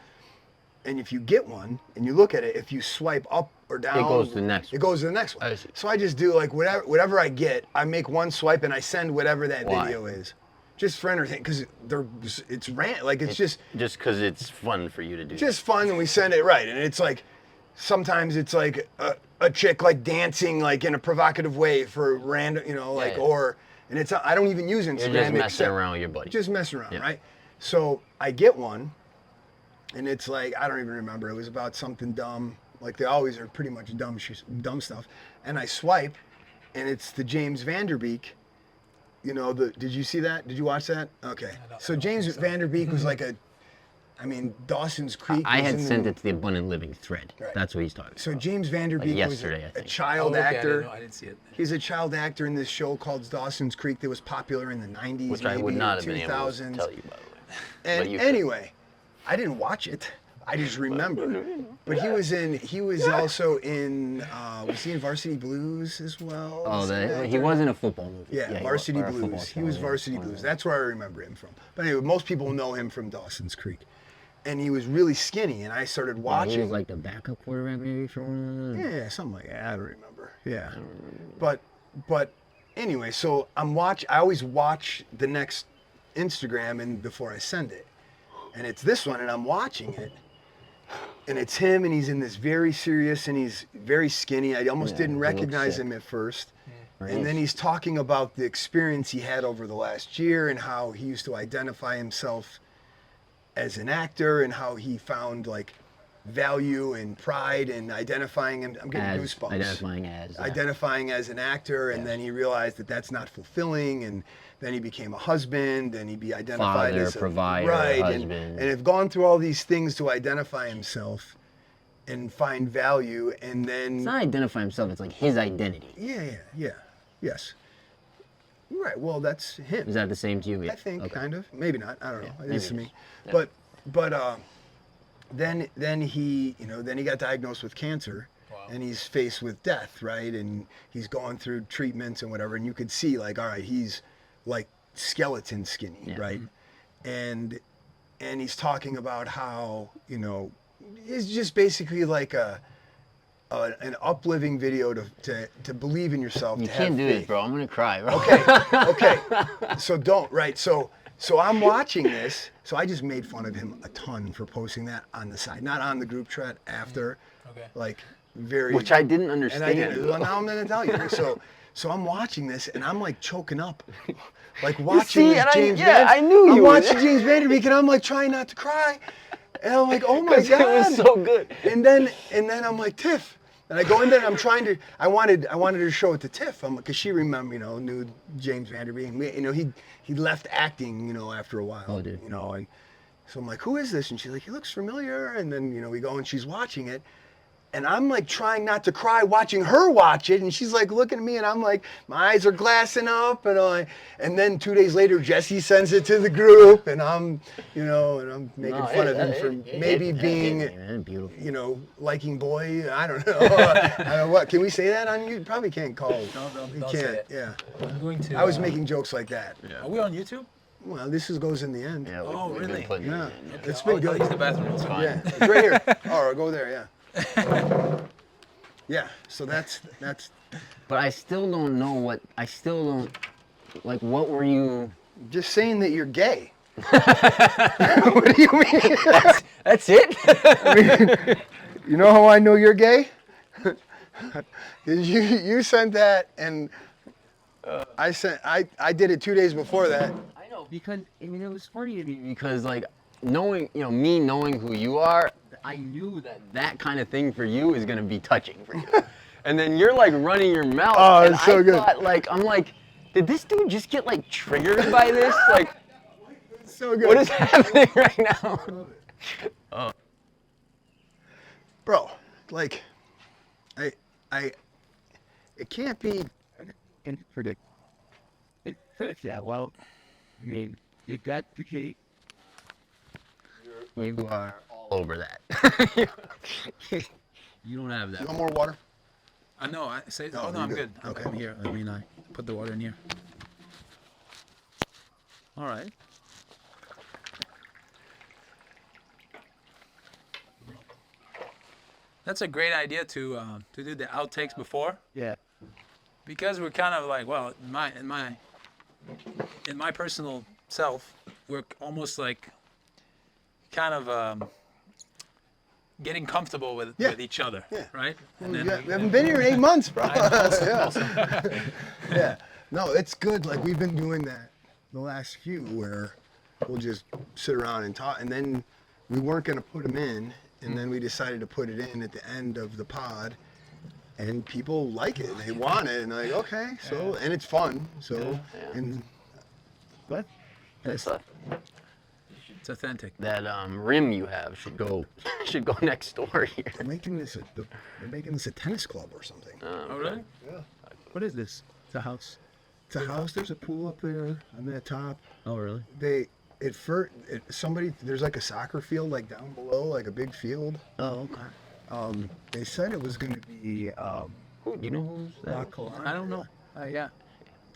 And if you get one and you look at it, if you swipe up or down, It goes to the next one. It goes to the next one. I see. So I just do like whatever I get, I make one swipe and I send whatever that Why? video is, just for entertainment, because it's just Just because it's fun for you to do. just fun, and we send it right, and it's like sometimes it's like a chick like dancing like in a provocative way for random, and it's I don't even use Instagram. You're just messing except around with your buddy. just messing around, Yeah. right? So I get one, and it's like I don't even remember. It was about something dumb, like they always are pretty much dumb stuff. And I swipe, and it's the James Vander Beek. Did you see that? Did you watch that? Okay. So James Vander Beek was like Dawson's Creek. I was had in sent it to the Abundant Living thread. Right. That's what he's talking So about. James Vander Beek was yesterday, I a think. child Oh, okay, actor. I didn't see it. He's a child actor in this show called Dawson's Creek that was popular in the 90s, Which maybe I would not have been 2000s. able to tell you, by the way. And But you could. anyway, I didn't watch it. I just remember. But he was also in, was he in Varsity Blues as well? Oh, he was in a football movie. Yeah, he Varsity or a football Blues. He show, was yeah. Varsity Blues. That's where I remember him from. But anyway, most people know him from Dawson's Creek. And he was really skinny, and I started He watching. was like the backup quarterback maybe for one of those. Yeah, something like that. I don't remember. Yeah. But anyway, so I always watch the next Instagram and before I send it. And it's this one, and I'm watching it. And it's him, and he's in this very serious, and he's very skinny. I almost didn't he looks recognize sick. him at first. Right. And then he's talking about the experience he had over the last year and how he used to identify himself as an actor and how he found like value and pride in identifying him. I'm getting goosebumps. Identifying as an actor, and then he realized that that's not fulfilling, and then he became a husband, and he identified Father, as a provider, right, husband. and have gone through all these things to identify himself and find value, and then It's not identify himself, it's like his identity. yes. Right. Well, that's him. Is that the same to you? I think Okay. kind of, maybe not. I don't know. maybe It is to it me, is. Yeah. but then he got diagnosed with cancer, and he's faced with death, right? And he's going through treatments and whatever, and you could see like, all right, he's like skeleton skinny, Yeah. right? And he's talking about how it's just basically like an uplifting video to believe in yourself. You to can't have do faith. this, bro. I'm gonna cry, bro. Okay. So don't, right? So I'm watching this. So I just made fun of him a ton for posting that on the side, not on the group thread after. Okay. Like very. Which I didn't And understand. I didn't. Well, now I'm gonna tell you. So I'm watching this and I'm like choking up, like watching see, this and James. I knew I'm you would. watching James Vander Beek and I'm like trying not to cry, and I'm like, oh my 'Cause god, it was so good. And then I'm like, Tiff. And I go in there and I'm trying to, I wanted to show it to Tiff, because she knew James Vander Beek. He left acting, after a while. Oh, dude. And so I'm like, who is this? And she's like, he looks familiar. And then, we go and she's watching it. And I'm like trying not to cry watching her watch it. And she's like looking at me and I'm like, my eyes are glassing up. And then 2 days later, Jesse sends it to the group and I'm, and I'm making fun of him for maybe being, beautiful. liking boy. I don't know. I don't know what. Can we say that on you? Probably can't call. Don't You say can't. it. Yeah. I'm going to. I was making jokes like that. Are we on YouTube? Well, this goes in the end. Yeah, Oh, we've really? been putting Yeah. it in. It's been I'll good. use the bathroom. It's fine. Yeah, it's right here. Oh, I'll go there. Yeah. Yeah. So that's. But I still don't know what. What were you? Just saying that you're gay. What do you mean? That's it? You know how I know you're gay? 'Cause you sent that and I did it 2 days before that. I know, because, it was funny to me because, like, knowing, you know, me knowing who you are, I knew that that kind of thing for you is gonna be touching for you. And then you're like running your mouth. Oh, and it's so good. Thought, like, I'm like, did this dude just get like triggered by this? Like, So good. what is happening right now? Bro, like, it can't be. Can predict. Yeah, well, I mean, you got the key. You are all over that. You don't have that. No more water. No, I say. No, Oh no, you're I'm good. good. Okay. I'm here. I mean, I put the water in here. All right. That's a great idea to do the outtakes before, Yeah. because we're kind of like, well, in my personal self, we're almost like kind of getting comfortable with each other, Yeah. right? We haven't been here in 8 months, bro. Yeah. No, it's good. Like, we've been doing that the last few where we'll just sit around and talk, and then we weren't going to put them in, and then we decided to put it in at the end of the pod, and people like it. They want it, and they're like, okay, so, and it's fun. So, and What? It's, It's authentic. that rim you have should go next door here. they're making this a tennis club or something. Oh really? Yeah. What is this? It's a house. It's a house. There's a pool up there on that top. Oh, really? There's like a soccer field like down below, like a big field. Oh, okay. They said it was going to be You know who's La that? Calandria. I don't know. Yeah.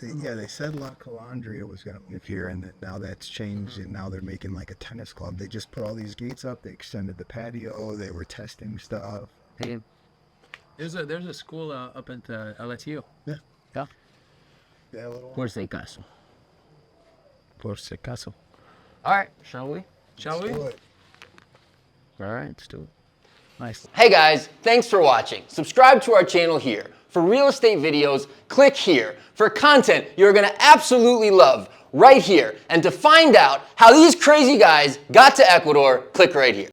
They said La Calandria was going to live here, and that now that's changed, and now they're making like a tennis club. They just put all these gates up. They extended the patio. They were testing stuff. Hey, There's a school up in LSU. Yeah. yeah. Yeah, a little. Por si acaso. Por si acaso. All right, shall we? Shall we? Do it. All right, let's do it. Nice. Hey guys, thanks for watching. Subscribe to our channel here. For real estate videos, click here. For content you're gonna absolutely love, right here. And to find out how these crazy guys got to Ecuador, click right here.